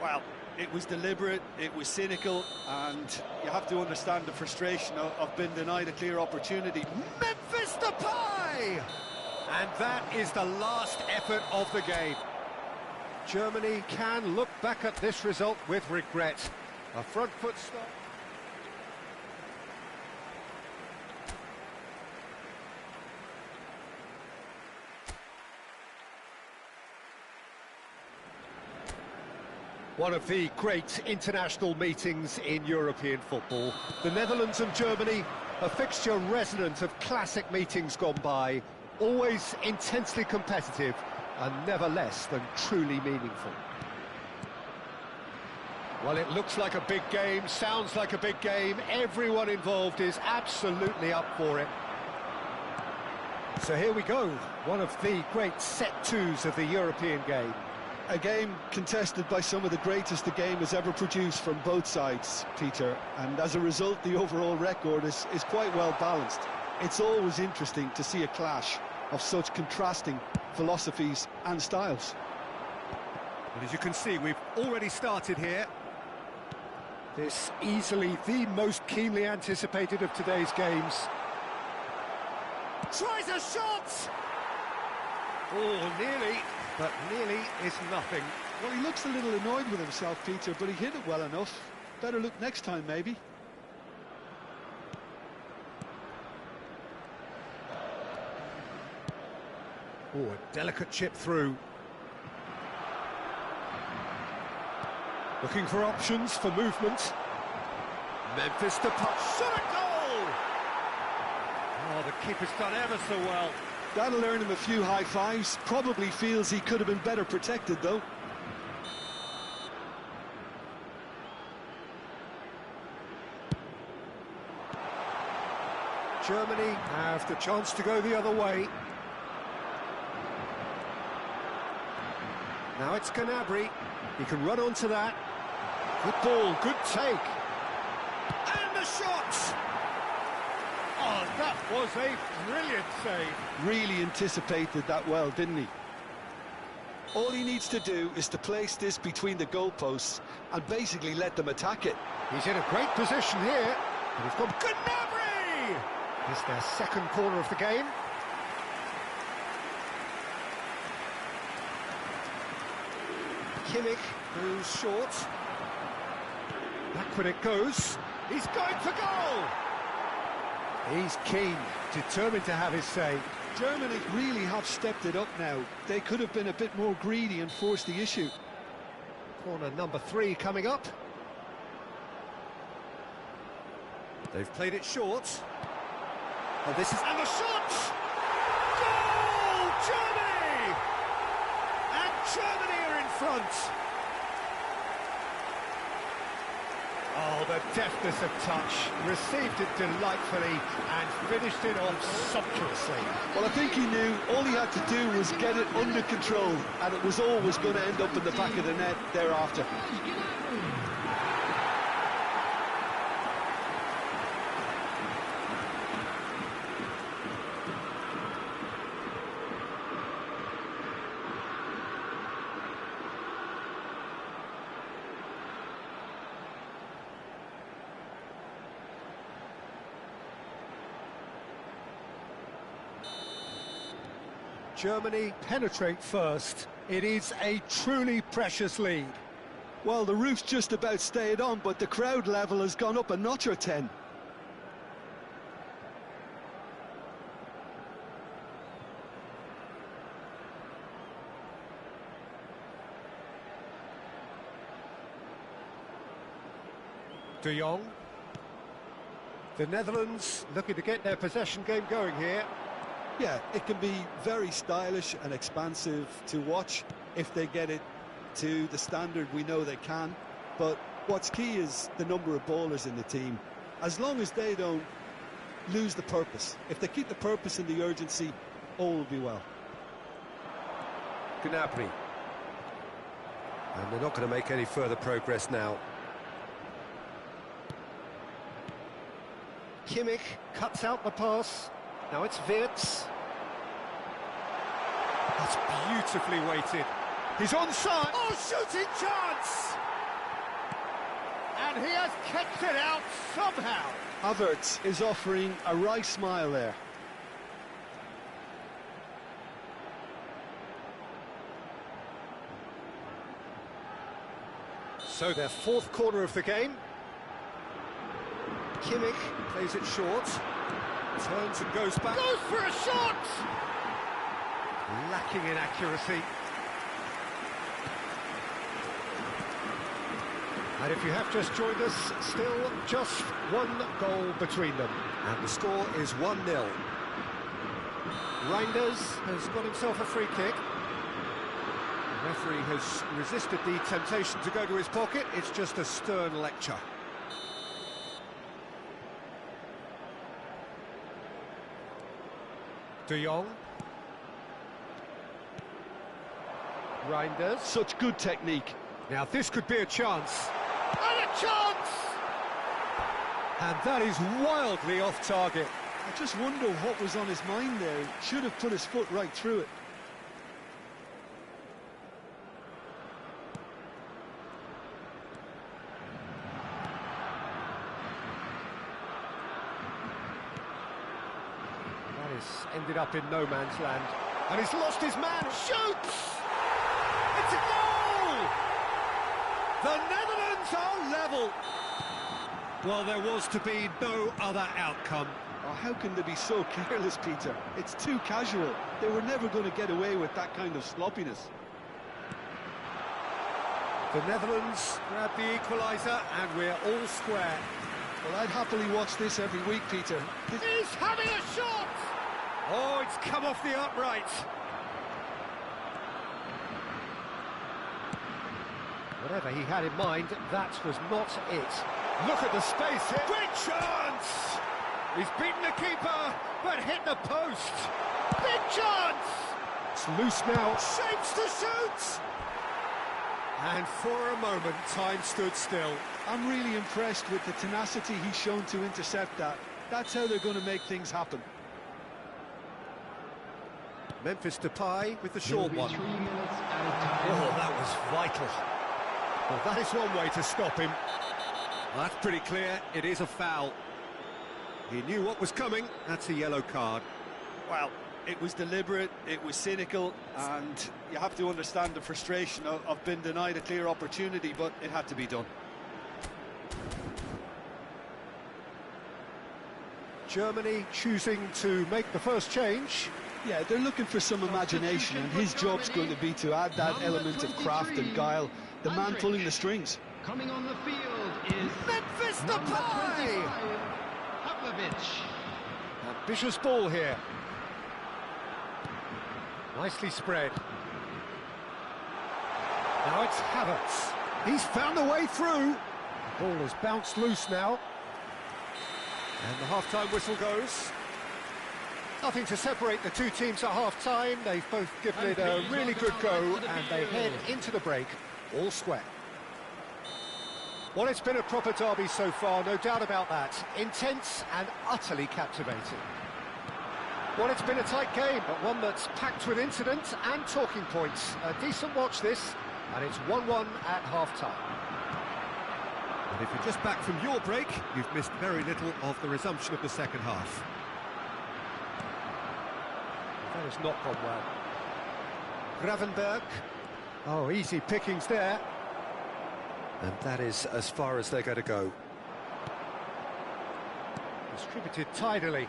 A: Well,
B: It was deliberate, it was cynical, and you have to understand the frustration of being denied a clear opportunity.
A: Memphis Depay! And that is the last effort of the game. Germany can look back at this result with regret. A front foot stop. One of the great international meetings in European football. The Netherlands and Germany, a fixture resonant of classic meetings gone by, always intensely competitive and never less than truly meaningful. Well, it looks like a big game, sounds like a big game. Everyone involved is absolutely up for it. So here we go, one of the great set-twos of the European game.
B: A game contested by some of the greatest the game has ever produced from both sides, Peter, and as a result the overall record is quite well balanced. It's always interesting to see a clash of such contrasting philosophies and styles.
A: Well, as you can see, we've already started here. This easily the most keenly anticipated of today's games. Tries a shot! Oh, nearly, but nearly is nothing.
B: Well, he looks a little annoyed with himself, Peter, but he hit it well enough. Better look next time, maybe.
A: Oh, a delicate chip through. Looking for options for movement. Memphis Depay. Shot a goal! Oh, the keeper's done ever so well.
B: That'll earn him a few high fives. Probably feels he could have been better protected, though.
A: Germany have the chance to go the other way. Now it's Gnabry. He can run onto that. Good ball, good take. And the shot! Oh, that was a brilliant save.
B: Really anticipated that well, didn't he? All he needs to do is to place this between the goalposts and basically let them attack it.
A: He's in a great position here. And he's got Gnabry! It's their second corner of the game. Kimmich goes short. Back when it goes. He's going for goal! He's keen, determined to have his say.
B: Germany really have stepped it up now. They could have been a bit more greedy and forced the issue.
A: Corner number 3 coming up. They've played it short. And this is... And the shot! Goal! Germany! And Germany are in front. Oh, the deftness of touch. Received it delightfully and finished it off sumptuously.
B: Well, I think he knew all he had to do was get it under control, and it was always going to end up in the back of the net thereafter.
A: Germany penetrate first. It is a truly precious lead.
B: Well, the roof's just about stayed on, but the crowd level has gone up a notch or 10.
A: De Jong. The Netherlands looking to get their possession game going here.
B: Yeah, it can be very stylish and expansive to watch if they get it to the standard we know they can. But what's key is the number of ballers in the team. As long as they don't lose the purpose, if they keep the purpose and the urgency, all will be well.
A: Gnabry. And they're not going to make any further progress now. Kimmich cuts out the pass. Now it's Wirtz. That's beautifully weighted. He's onside. Oh, shooting chance! And he has kicked it out somehow.
B: Havertz is offering a wry smile there.
A: So their fourth corner of the game. Kimmich plays it short. Turns and goes back. Goes for a shot! Lacking in accuracy. And if you have just joined us, still just one goal between them. And the score is 1-0. Reinders has got himself a free kick. The referee has resisted the temptation to go to his pocket. It's just a stern lecture. De Jong. Reinders.
B: Such good technique.
A: Now this could be a chance. And a chance! And that is wildly off target.
B: I just wonder what was on his mind there. He should have put his foot right through it.
A: That has ended up in no man's land. And he's lost his man. Shoots! It's a goal! The Netherlands are level. Well, there was to be no other outcome.
B: Oh, how can they be so careless, Peter? It's too casual. They were never going to get away with that kind of sloppiness.
A: The Netherlands grab the equaliser and we're all square.
B: Well, I'd happily watch this every week, Peter.
A: He's having a shot! Oh, it's come off the upright. Whatever he had in mind, that was not it. Look at the space here. Great chance! He's beaten the keeper, but hit the post. Big chance! It's loose now. Shapes to shoot! And for a moment, time stood still.
B: I'm really impressed with the tenacity he's shown to intercept that. That's how they're going to make things happen.
A: Memphis Depay with the short one.
C: 3 minutes at a time.
A: Oh, that was vital. Well, that is one way to stop him. Well, that's pretty clear. It is a foul. He knew what was coming. That's a yellow card.
B: Well, it was deliberate, it was cynical, and you have to understand the frustration of being denied a clear opportunity, but it had to be done.
A: Germany choosing to make the first change.
B: Yeah, they're looking for some imagination, and his job's going to be to add that element of craft and guile, the man pulling the strings.
C: Coming on the field is
A: Memphis
C: number
A: Depay!
C: 25, Pavlovic.
A: Ambitious ball here. Nicely spread. Now it's Havertz. He's found a way through. The ball has bounced loose now. And the half-time whistle goes. Nothing to separate the two teams at half-time. They've both given it a really good go, and they head into the break all square. Well, it's been a proper derby so far, no doubt about that. Intense and utterly captivating. Well, it's been a tight game, but one that's packed with incident and talking points. A decent watch this, and it's 1-1 at half-time. And if you're just back from your break, you've missed very little of the resumption of the second half. That has not gone well. Gravenberg. Oh, easy pickings there. And that is as far as they're going to go. Distributed tidily.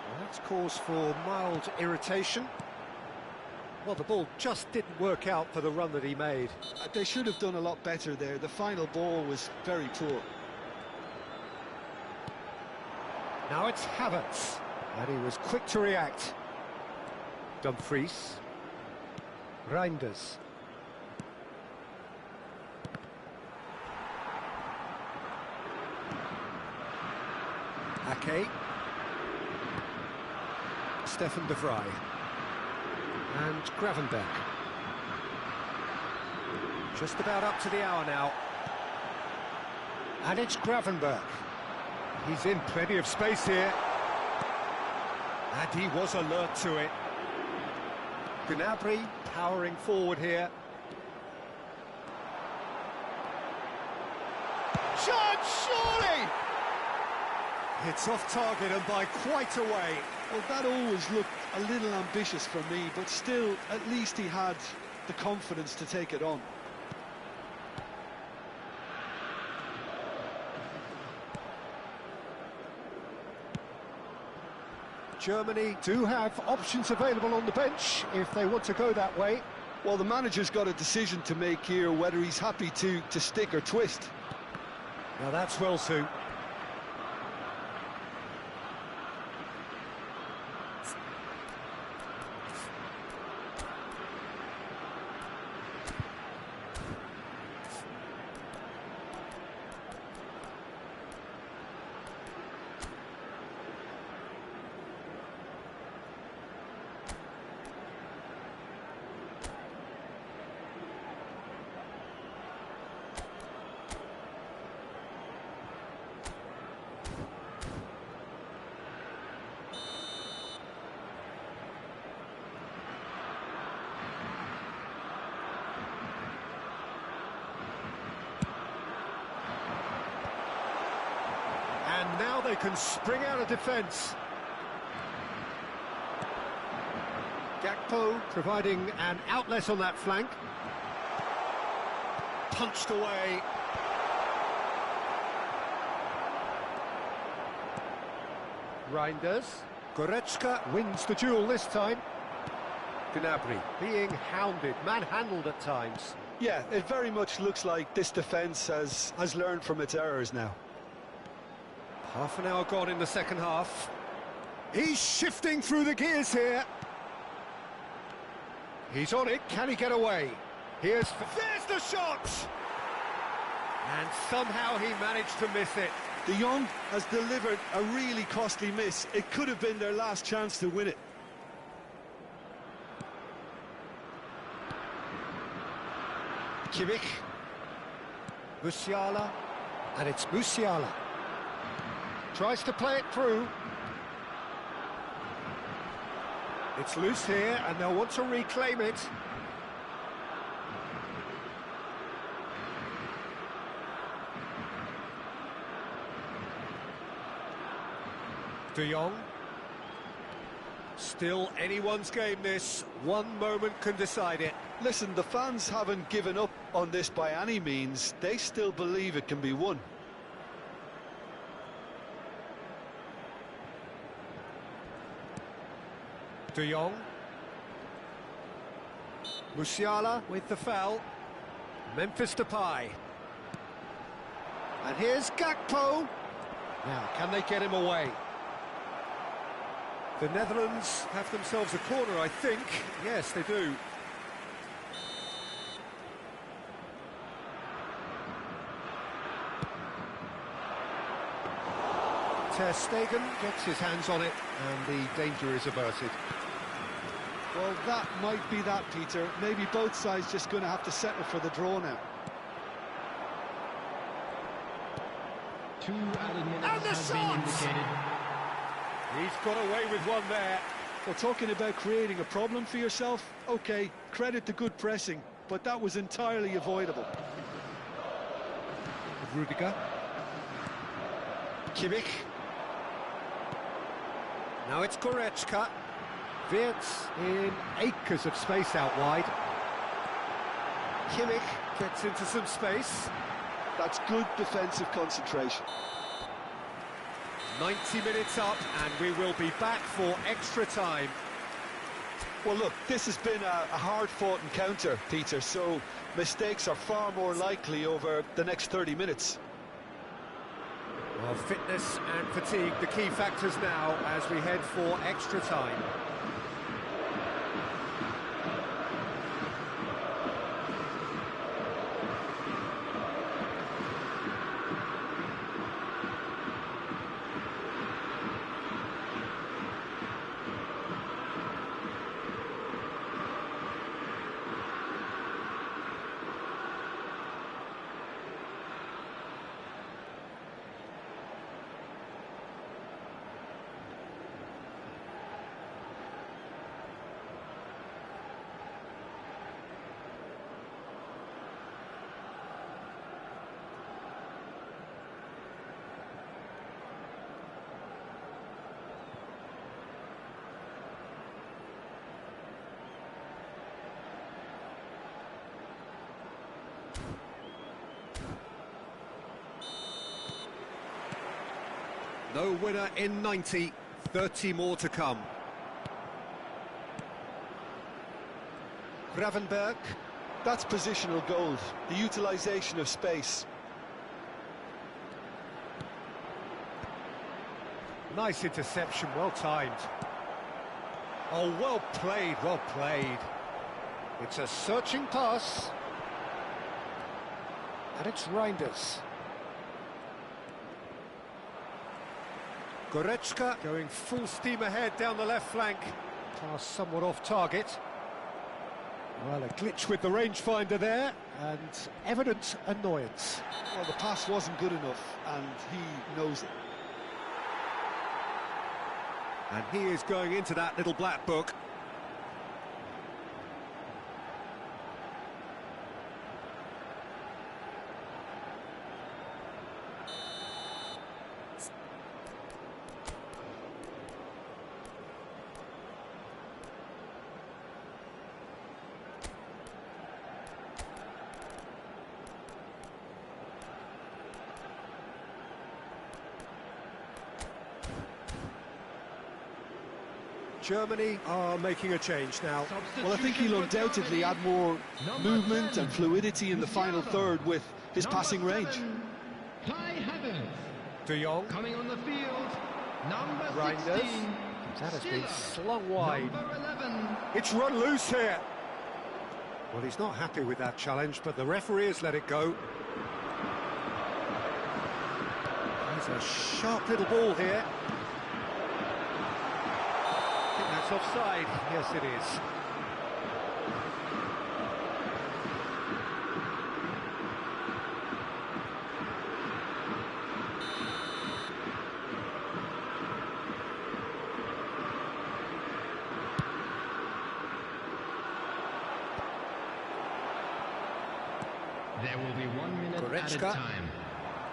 A: Well, that's cause for mild irritation. Well, the ball just didn't work out for the run that he made.
B: They should have done a lot better there. The final ball was very poor.
A: Now it's Havertz. And he was quick to react. Dumfries. Reinders. Ake. Stefan de Vrij. And Gravenberg. Just about up to the hour now. And it's Gravenberg. He's in plenty of space here. And he was alert to it. Gnabry powering forward here. and surely! It's off target and by quite a way.
B: Well, that always looked a little ambitious for me, but still, at least he had the confidence to take it on.
A: Germany do have options available on the bench if they want to go that way.
B: Well, the manager's got a decision to make here, whether he's happy to stick or twist.
A: Now that's well suited. And now they can spring out of defence. Gakpo providing an outlet on that flank. Punched away. Reinders. Goretzka wins the duel this time. Gnabry being hounded, manhandled at times.
B: Yeah, it very much looks like this defence has learned from its errors now.
A: Half an hour gone in the second half. He's shifting through the gears here. He's on it. Can he get away? There's the shot! And somehow he managed to miss it.
B: De Jong has delivered a really costly miss. It could have been their last chance to win it.
A: Kimmich. Musiala. And it's Musiala. Tries to play it through. It's loose here, and they'll want to reclaim it. De Jong. Still anyone's game this. One moment can decide it.
B: Listen, the fans haven't given up on this by any means. They still believe it can be won.
A: De Jong. Musiala with the foul. Memphis Depay. And here's Gakpo. Now, can they get him away? The Netherlands have themselves a corner, I think. Yes, they do. Ter Stegen gets his hands on it, and the danger is averted.
B: Well, that might be that, Peter. Maybe both sides just going to have to settle for the draw now.
C: 2 added minutes
A: And the
C: has been
A: shot!
C: indicated.
A: He's got away with one there.
B: Well, talking about creating a problem for yourself, OK, credit to good pressing, but that was entirely avoidable.
A: Rudiger. Kimmich. Now it's Goretzka. Wirtz in acres of space out wide. Kimmich gets into some space.
B: That's good defensive concentration.
A: 90 minutes up, and we will be back for extra time.
B: Well, look, this has been a hard-fought encounter, Peter, so mistakes are far more likely over the next 30 minutes.
A: Well, fitness and fatigue, the key factors now as we head for extra time. No winner in 90, 30 more to come. Gravenberg.
B: That's positional gold, the utilisation of space.
A: Nice interception, well timed. Oh, well played, well played. It's a searching pass. And it's Reinders. Goretzka going full steam ahead down the left flank. Pass somewhat off target. Well, a glitch with the rangefinder there, and evident annoyance.
B: Well, the pass wasn't good enough, and he knows it.
A: And he is going into that little black book. Germany are making a change now.
B: Well, I think he'll undoubtedly add more movement and fluidity in the final third with his passing range.
C: Kai Havertz.
A: De Jong.
C: Coming on the field, number
A: Reinders.
C: 16.
A: That has been
C: Stiller.
A: slung wide.
C: Number 11.
A: It's run loose here. Well, he's not happy with that challenge, but the referee has let it go. There's a sharp little ball here. I think that's offside. Yes, it is.
C: There will be 1 minute
A: Goretzka.
C: added time.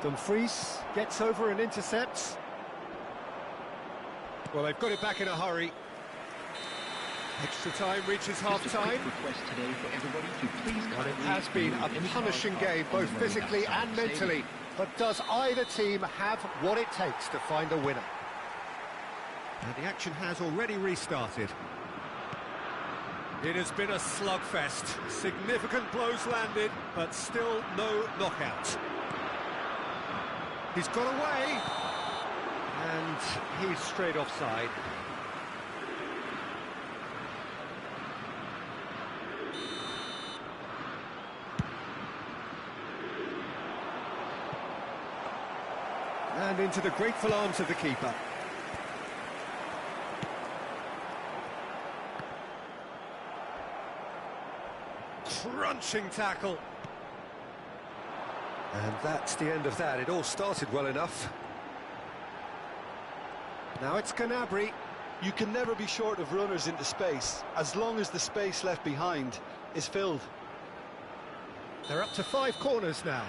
A: Dumfries gets over and intercepts. Well, they've got it back in a hurry. Extra time reaches half-time. Well, it has been a punishing game, both physically and mentally. But does either team have what it takes to find a winner? And the action has already restarted. It has been a slugfest. Significant blows landed, but still no knockout. He's got away. And he's straight offside. And into the grateful arms of the keeper. Crunching tackle. And that's the end of that. It all started well enough. Now it's Gnabry.
B: You can never be short of runners into space, as long as the space left behind is filled.
A: They're up to 5 corners now.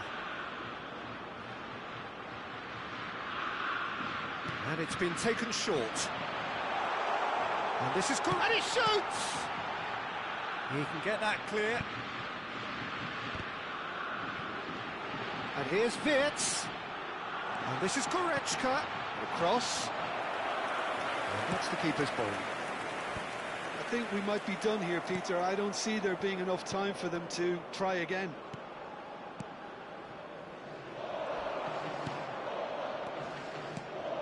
A: And it's been taken short. And this is good. And he shoots! He can get that clear. And here's Wirtz. And this is Goretzka. Across. And that's the keeper's ball.
B: I think we might be done here, Peter. I don't see there being enough time for them to try again.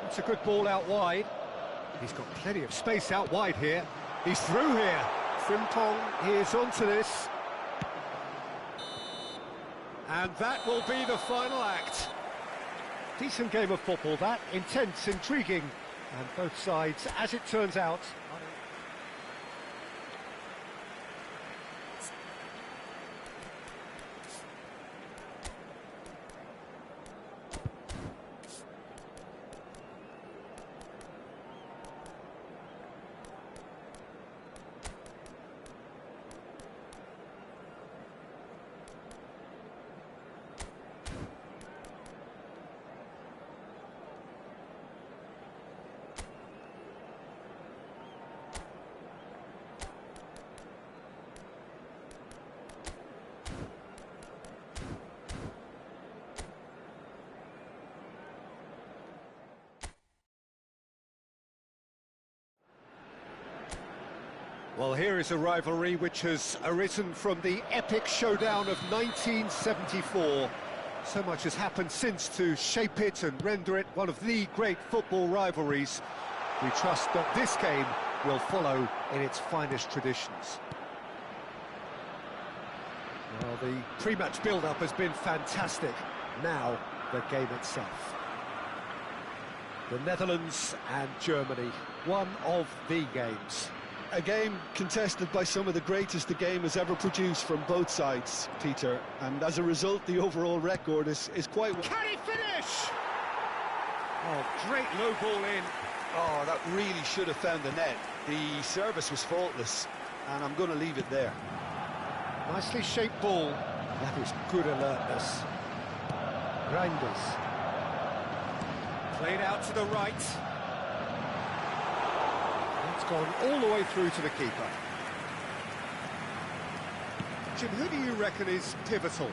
A: It's a good ball out wide. He's got plenty of space out wide here. He's through here. Frimpong is onto this. And that will be the final act. Decent game of football, that. Intense, intriguing. And both sides, as it turns out, Well, here is a rivalry which has arisen from the epic showdown of 1974. So much has happened since to shape it and render it one of the great football rivalries. We trust that this game will follow in its finest traditions. Well, the pre-match build-up has been fantastic. Now, the game itself. The Netherlands and Germany, one of the games.
B: A game contested by some of the greatest the game has ever produced from both sides, Peter, and as a result the overall record is quite...
A: Can he finish? Oh, great low ball in.
B: Oh, that really should have found the net. The service was faultless, and I'm going to leave it there.
A: Nicely shaped ball. That is good alertness. Reinders. Played out to the right. It's gone all the way through to the keeper. Jim, who do you reckon is pivotal?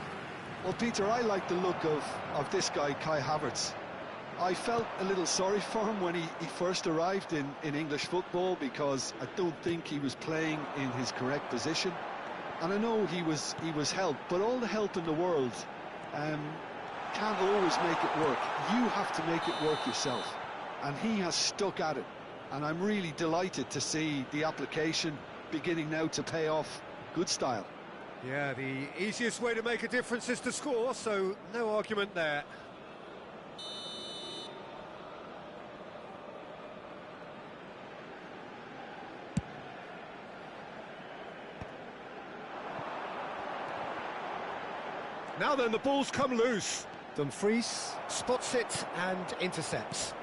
B: Well, Peter, I like the look of this guy, Kai Havertz. I felt a little sorry for him when he first arrived in English football, because I don't think he was playing in his correct position. And I know he was helped, but all the help in the world can't always make it work. You have to make it work yourself. And he has stuck at it. And I'm really delighted to see the application beginning now to pay off. Good style.
A: Yeah, the easiest way to make a difference is to score, so no argument there. Now then, the ball's come loose. Dumfries spots it and intercepts.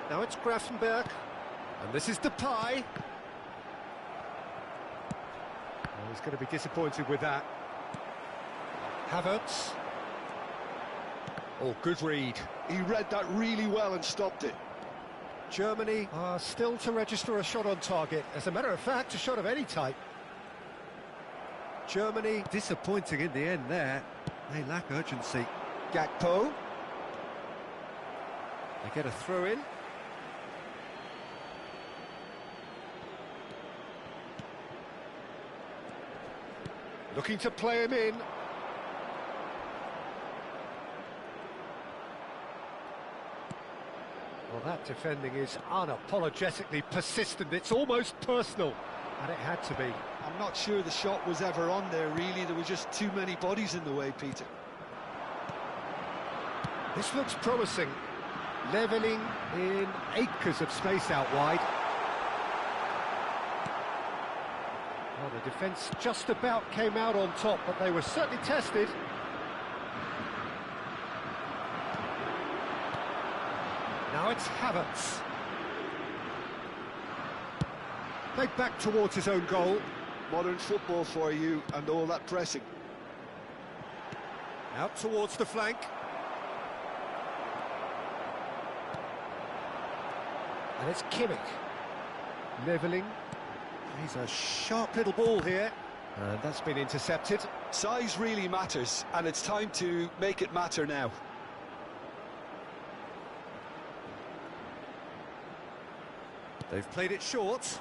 A: Now it's Grafenberg, and this is Depay. Oh, he's going to be disappointed with that. Havertz. Oh, good read.
B: He read that really well and stopped it.
A: Germany are still to register a shot on target. As a matter of fact, a shot of any type. Germany disappointing in the end there. They lack urgency. Gakpo. They get a throw in. Looking to play him in. Well, that defending is unapologetically persistent. It's almost personal, and it had to be.
B: I'm not sure the shot was ever on there, really. There were just too many bodies in the way, Peter.
A: This looks promising. Levelling in acres of space out wide. Well, the defence just about came out on top, but they were certainly tested. Now it's Havertz. Played back towards his own goal.
B: Modern football for you, and all that pressing.
A: Out towards the flank. And it's Kimmich. Levelling. He's a sharp little ball here. And that's been intercepted.
B: Size really matters, and it's time to make it matter now.
A: They've played it short.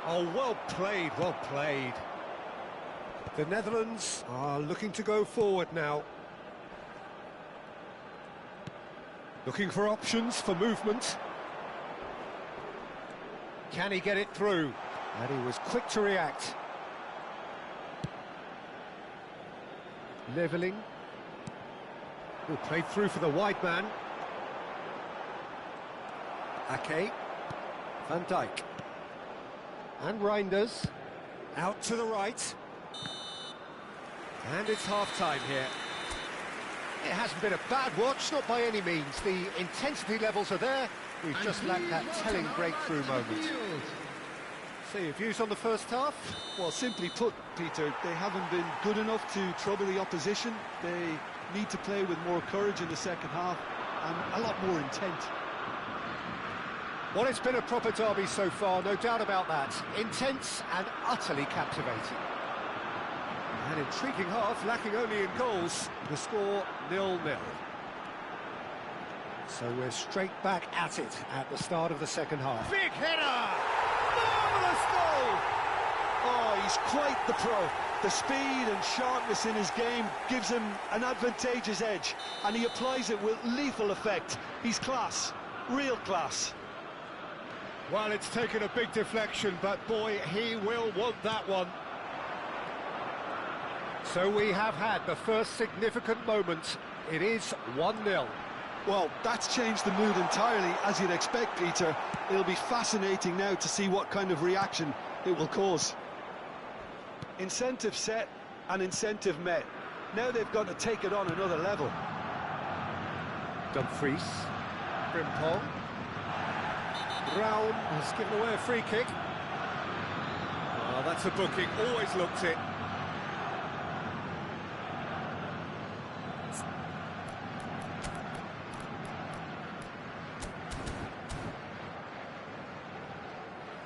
A: Oh, well played, well played. The Netherlands are looking to go forward now. Looking for options for movement. Can he get it through? And he was quick to react. Levelling. Oh, played through for the wide man. Ake. Van Dijk. And Reinders. Out to the right. And it's half-time here. It hasn't been a bad watch, not by any means. The intensity levels are there. We've just lacked that telling breakthrough moment. So your views on the first half?
B: Well, simply put, Peter, they haven't been good enough to trouble the opposition. They need to play with more courage in the second half and a lot more intent.
A: Well, it's been a proper derby so far, no doubt about that. Intense and utterly captivating. An intriguing half, lacking only in goals. The score 0-0. So we're straight back at it at the start of the second half. Big header! Marvellous goal!
B: Oh, he's quite the pro. The speed and sharpness in his game gives him an advantageous edge, and he applies it with lethal effect. He's class, real class.
A: Well, it's taken a big deflection, but boy, he will want that one. So we have had the first significant moment. It is 1-0.
B: Well, that's changed the mood entirely, as you'd expect, Peter. It'll be fascinating now to see what kind of reaction it will cause. Incentive set and incentive met. Now they've got to take it on another level.
A: Dumfries, Frimpong, Brown has given away a free kick. Oh, that's a booking, always looked it.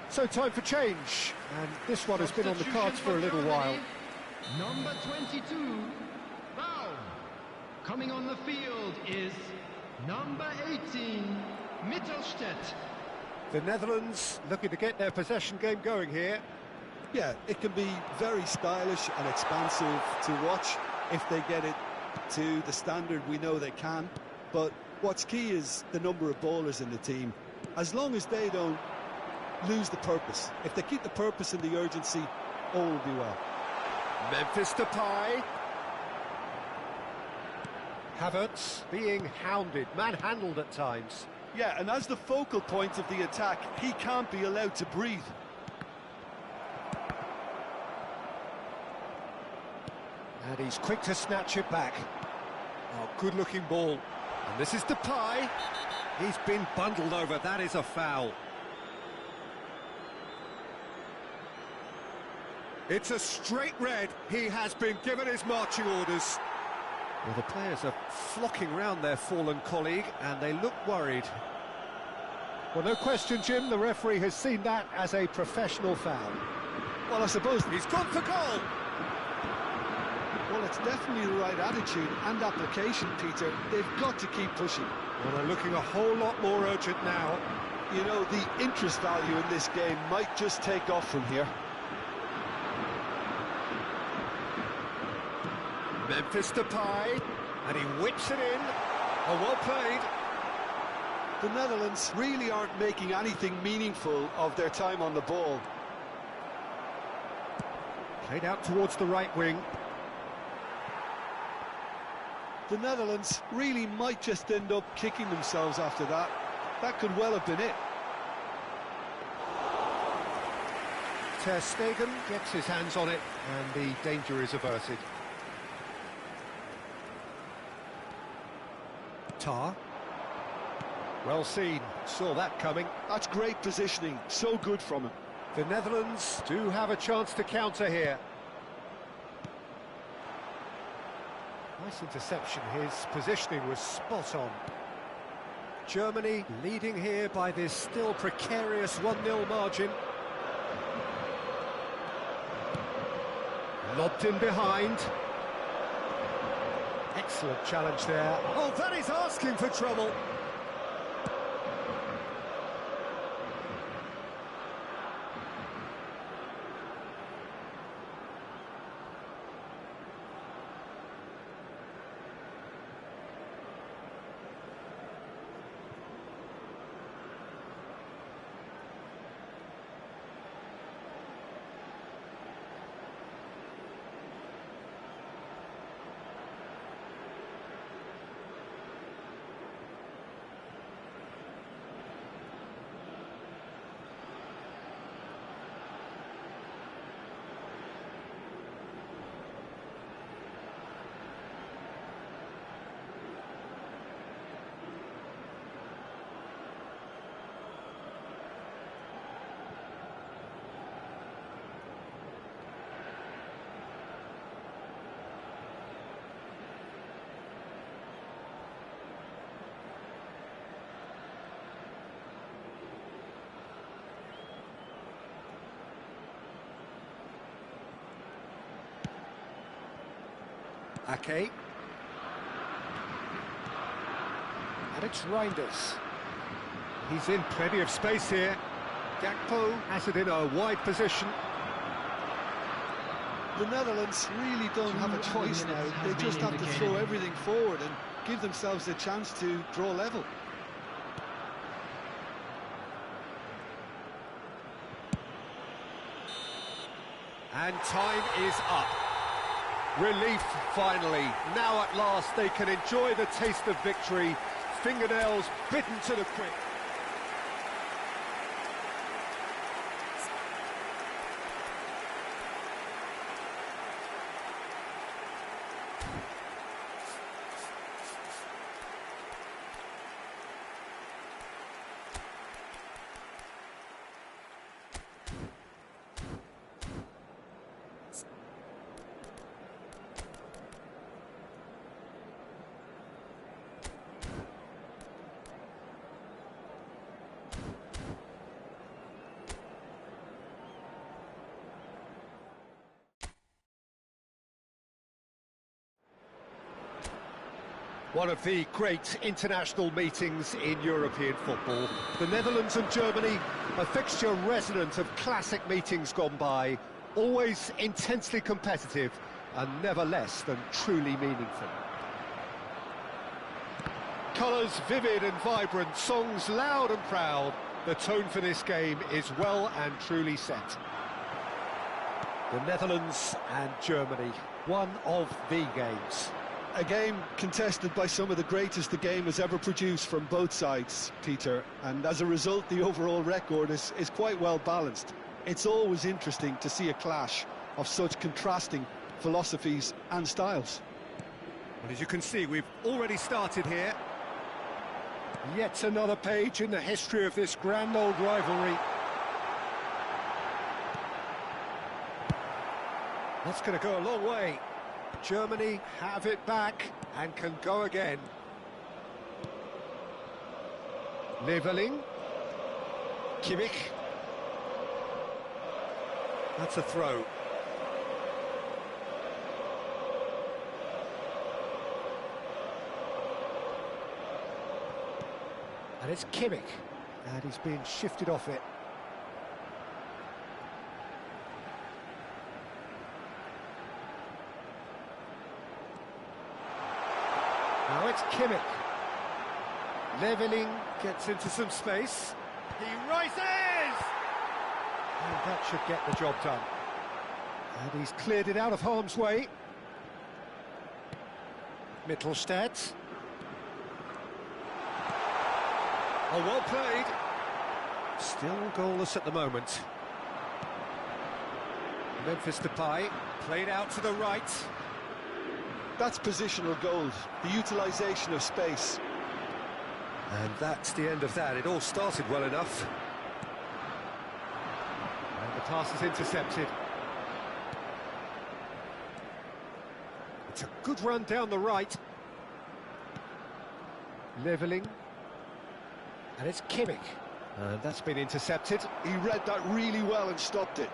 A: So time for change, and this one has been on the cards for a little while.
C: Number 22, foul. Coming on the field is number 18, Mittelstädt.
A: The Netherlands looking to get their possession game going here.
B: Yeah, it can be very stylish and expansive to watch if they get it to the standard we know they can. But what's key is the number of ballers in the team. As long as they don't lose the purpose. If they keep the purpose and the urgency, all will be well.
A: Memphis Depay. Havertz being hounded, manhandled at times.
B: Yeah, and as the focal point of the attack, he can't be allowed to breathe.
A: And he's quick to snatch it back. Oh, good-looking ball. And this is Depay. He's been bundled over. That is a foul. It's a straight red. He has been given his marching orders. Well, the players are flocking round their fallen colleague, and they look worried. Well, no question, Jim, the referee has seen that as a professional foul.
B: Well, I suppose
A: He's gone for goal!
B: well, it's definitely the right attitude and application, Peter. They've got to keep pushing.
A: Well, they're looking a whole lot more urgent now.
B: You know, the interest value in this game might just take off from here.
A: Memphis Depay, and he whips it in. Oh, well played.
B: The Netherlands really aren't making anything meaningful of their time on the ball.
A: Played out towards the right wing.
B: The Netherlands really might just end up kicking themselves after that. That could well have been it.
A: Ter Stegen gets his hands on it, and the danger is averted. Tar. Well seen, saw that coming.
B: That's great positioning, so good from him.
A: The Netherlands do have a chance to counter here. Nice interception, his positioning was spot on. Germany leading here by this still precarious 1-0 margin. Lobbed in behind. Excellent challenge there. Oh, that is asking for trouble. Ake. And it's Reinders. He's in plenty of space here. Gakpo has it in a wide position.
B: The Netherlands really don't have a choice now. They just have to throw everything forward and give themselves a chance to draw level.
A: And time is up. Relief, finally. Now at last they can enjoy the taste of victory. Fingernails bitten to the quick. One of the great international meetings in European football. The Netherlands and Germany, a fixture resonant of classic meetings gone by, always intensely competitive and never less than truly meaningful. Colours vivid and vibrant, songs loud and proud. The tone for this game is well and truly set. The Netherlands and Germany, one of the games.
B: A game contested by some of the greatest the game has ever produced from both sides, Peter, and as a result the overall record is quite well balanced. It's always interesting to see a clash of such contrasting philosophies and styles.
A: Well, as you can see, we've already started here. Yet another page in the history of this grand old rivalry. That's going to go a long way. Germany have it back and can go again. Leveling. Kimmich. That's a throw. And it's Kimmich. And he's being shifted off it. Now it's Kimmich. Leveling gets into some space. He rises! And that should get the job done. And he's cleared it out of harm's way. Mittelstadt. Oh, well played. Still goalless at the moment. Memphis Depay, played out to the right.
B: That's positional gold, the utilisation of space.
A: And that's the end of that. It all started well enough. And the pass is intercepted. It's a good run down the right. Leveling. And it's Kimmich. And that's been intercepted.
B: He read that really well and stopped it.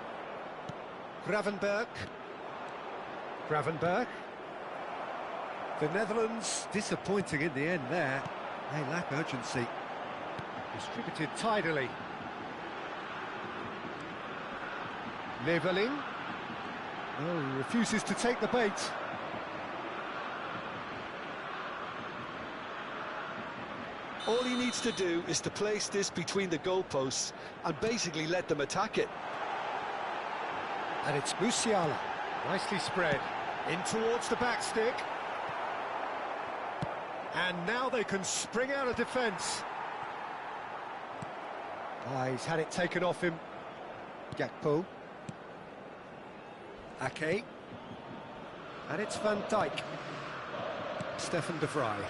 A: Gravenberch. The Netherlands disappointing in the end there. They lack urgency. Distributed tidily. Leveling. Oh, he refuses to take the bait.
B: All he needs to do is to place this between the goalposts and basically let them attack it.
A: And it's Musiala. Nicely spread. In towards the back stick. And now they can spring out of defence. He's had it taken off him. Gakpo. Ake. And it's Van Dijk. Stefan de Vrij.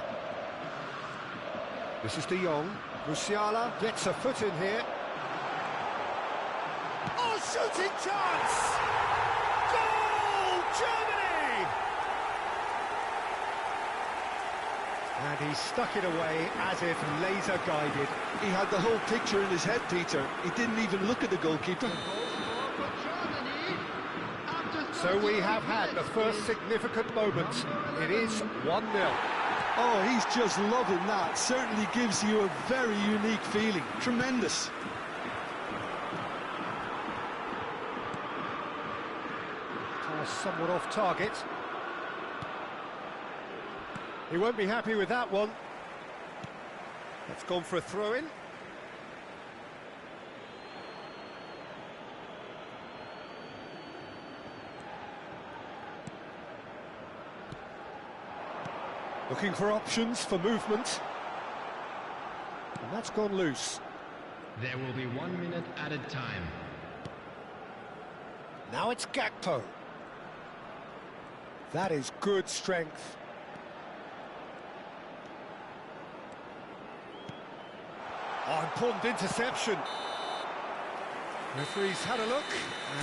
A: This is De Jong. Musiala gets a foot in here. Oh, shooting chance! Goal, Germany! And he stuck it away as if laser-guided.
B: He had the whole picture in his head, Peter. He didn't even look at the goalkeeper.
A: So we have had the first significant moment. It is 1-0.
B: Oh, he's just loving that. Certainly gives you a very unique feeling. Tremendous.
A: somewhat off target. He won't be happy with that one. That's gone for a throw-in. Looking for options for movement. And that's gone loose.
C: There will be 1 minute added time.
A: Now it's Gakpo. That is good strength. Oh, important interception. Referee's had a look,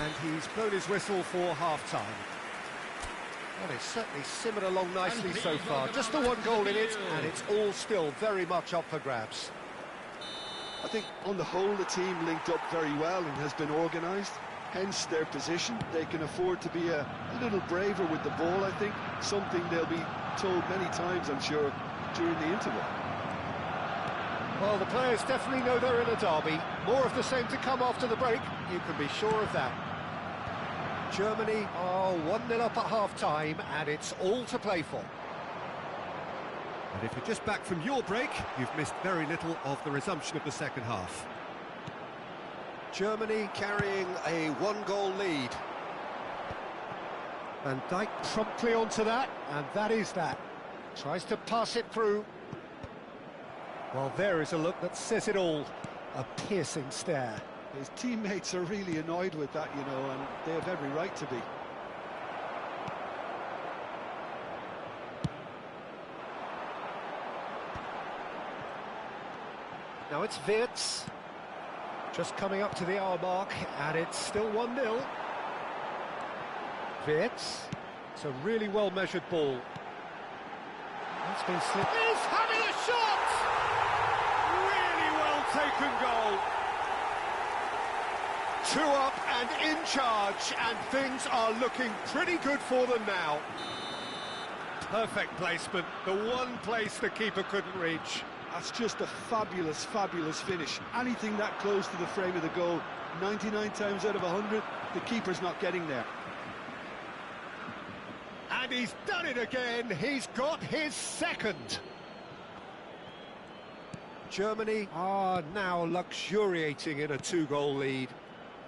A: and he's blown his whistle for half-time. Well, it's certainly simmered along nicely so far. Just the one goal in it, and it's all still very much up for grabs.
B: I think on the whole the team linked up very well and has been organised, hence their position. They can afford to be a little braver with the ball, I think, something they'll be told many times, I'm sure, during the interval.
A: Well, the players definitely know they're in a derby. More of the same to come after the break, you can be sure of that. Germany are 1-0 up at half-time, and it's all to play for. And if you're just back from your break, you've missed very little of the resumption of the second half. Germany carrying a one-goal lead. Van Dijk promptly onto that, and that is that. Tries to pass it through. Well, there is a look that says it all. A piercing stare.
B: His teammates are really annoyed with that, you know, and they have every right to be.
A: Now it's Wirtz, just coming up to the hour mark, and it's still 1-0. Wirtz, it's a really well-measured ball. That's been slipped. He's having a shot! Really well-taken goal. 2 up and in charge, and things are looking pretty good for them now. Perfect placement, the one place the keeper couldn't reach.
B: That's just a fabulous, fabulous finish. Anything that close to the frame of the goal, 99 times out of 100, the keeper's not getting there.
A: And he's done it again, he's got his second. Germany are now luxuriating in a 2-goal lead.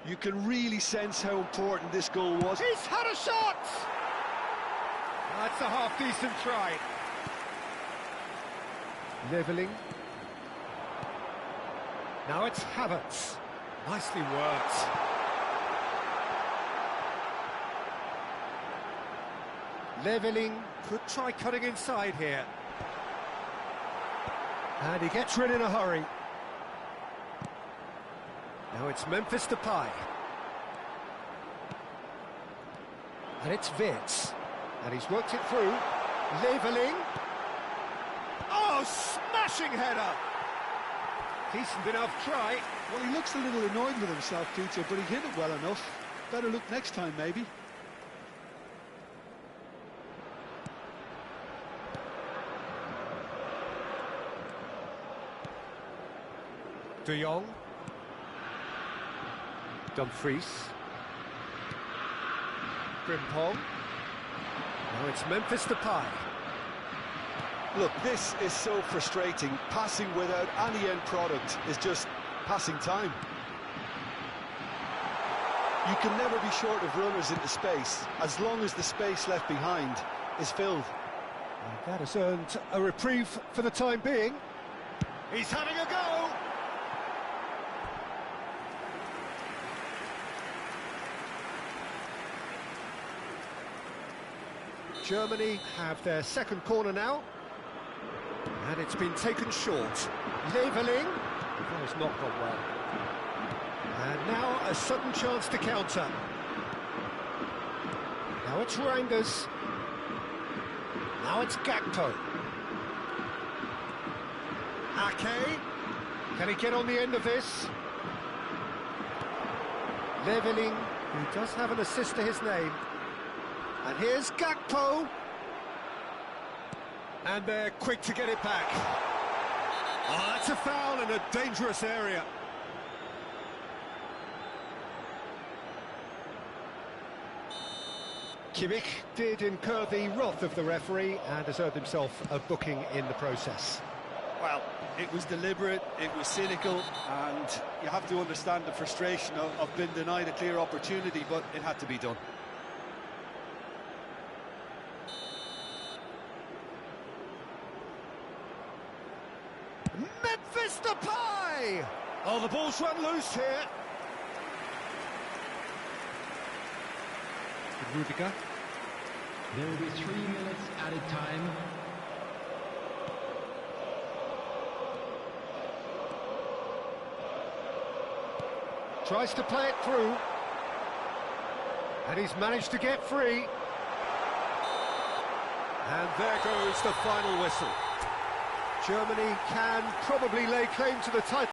B: You can really sense how important this goal was.
A: He's had a shot! That's a half-decent try. Levelling. Now it's Havertz. Nicely worked. Levelling could try cutting inside here. And he gets rid in a hurry. Now it's Memphis Depay. And it's Wirtz. And he's worked it through. Levelling. Oh, smashing header! Decent enough try.
B: Well, he looks a little annoyed with himself, Peter, but he hit it well enough. Better look next time, maybe.
A: De Jong. Dumfries. Frimpong. Now it's Memphis Depay.
B: Look, this is so frustrating. Passing without any end product is just passing time. You can never be short of runners into space, as long as the space left behind is filled.
A: And that has earned a reprieve for the time being. He's having a go! Germany have their second corner now. And it's been taken short. Levelling. That has not gone well. And now a sudden chance to counter. Now it's Reinders. Now it's Gakpo. Ake. Can he get on the end of this? Levelling, who does have an assist to his name. And here's Gakpo. And they're quick to get it back. Oh, that's a foul in a dangerous area. Kimmich did incur the wrath of the referee and has earned himself a booking in the process.
B: Well, it was deliberate, it was cynical, and you have to understand the frustration of being denied a clear opportunity, but it had to be done.
A: Memphis Depay! Oh, the ball's run loose here. Rudiger.
C: There will be 3 minutes added time.
A: Tries to play it through. And he's managed to get free. And there goes the final whistle. Germany can probably lay claim to the title.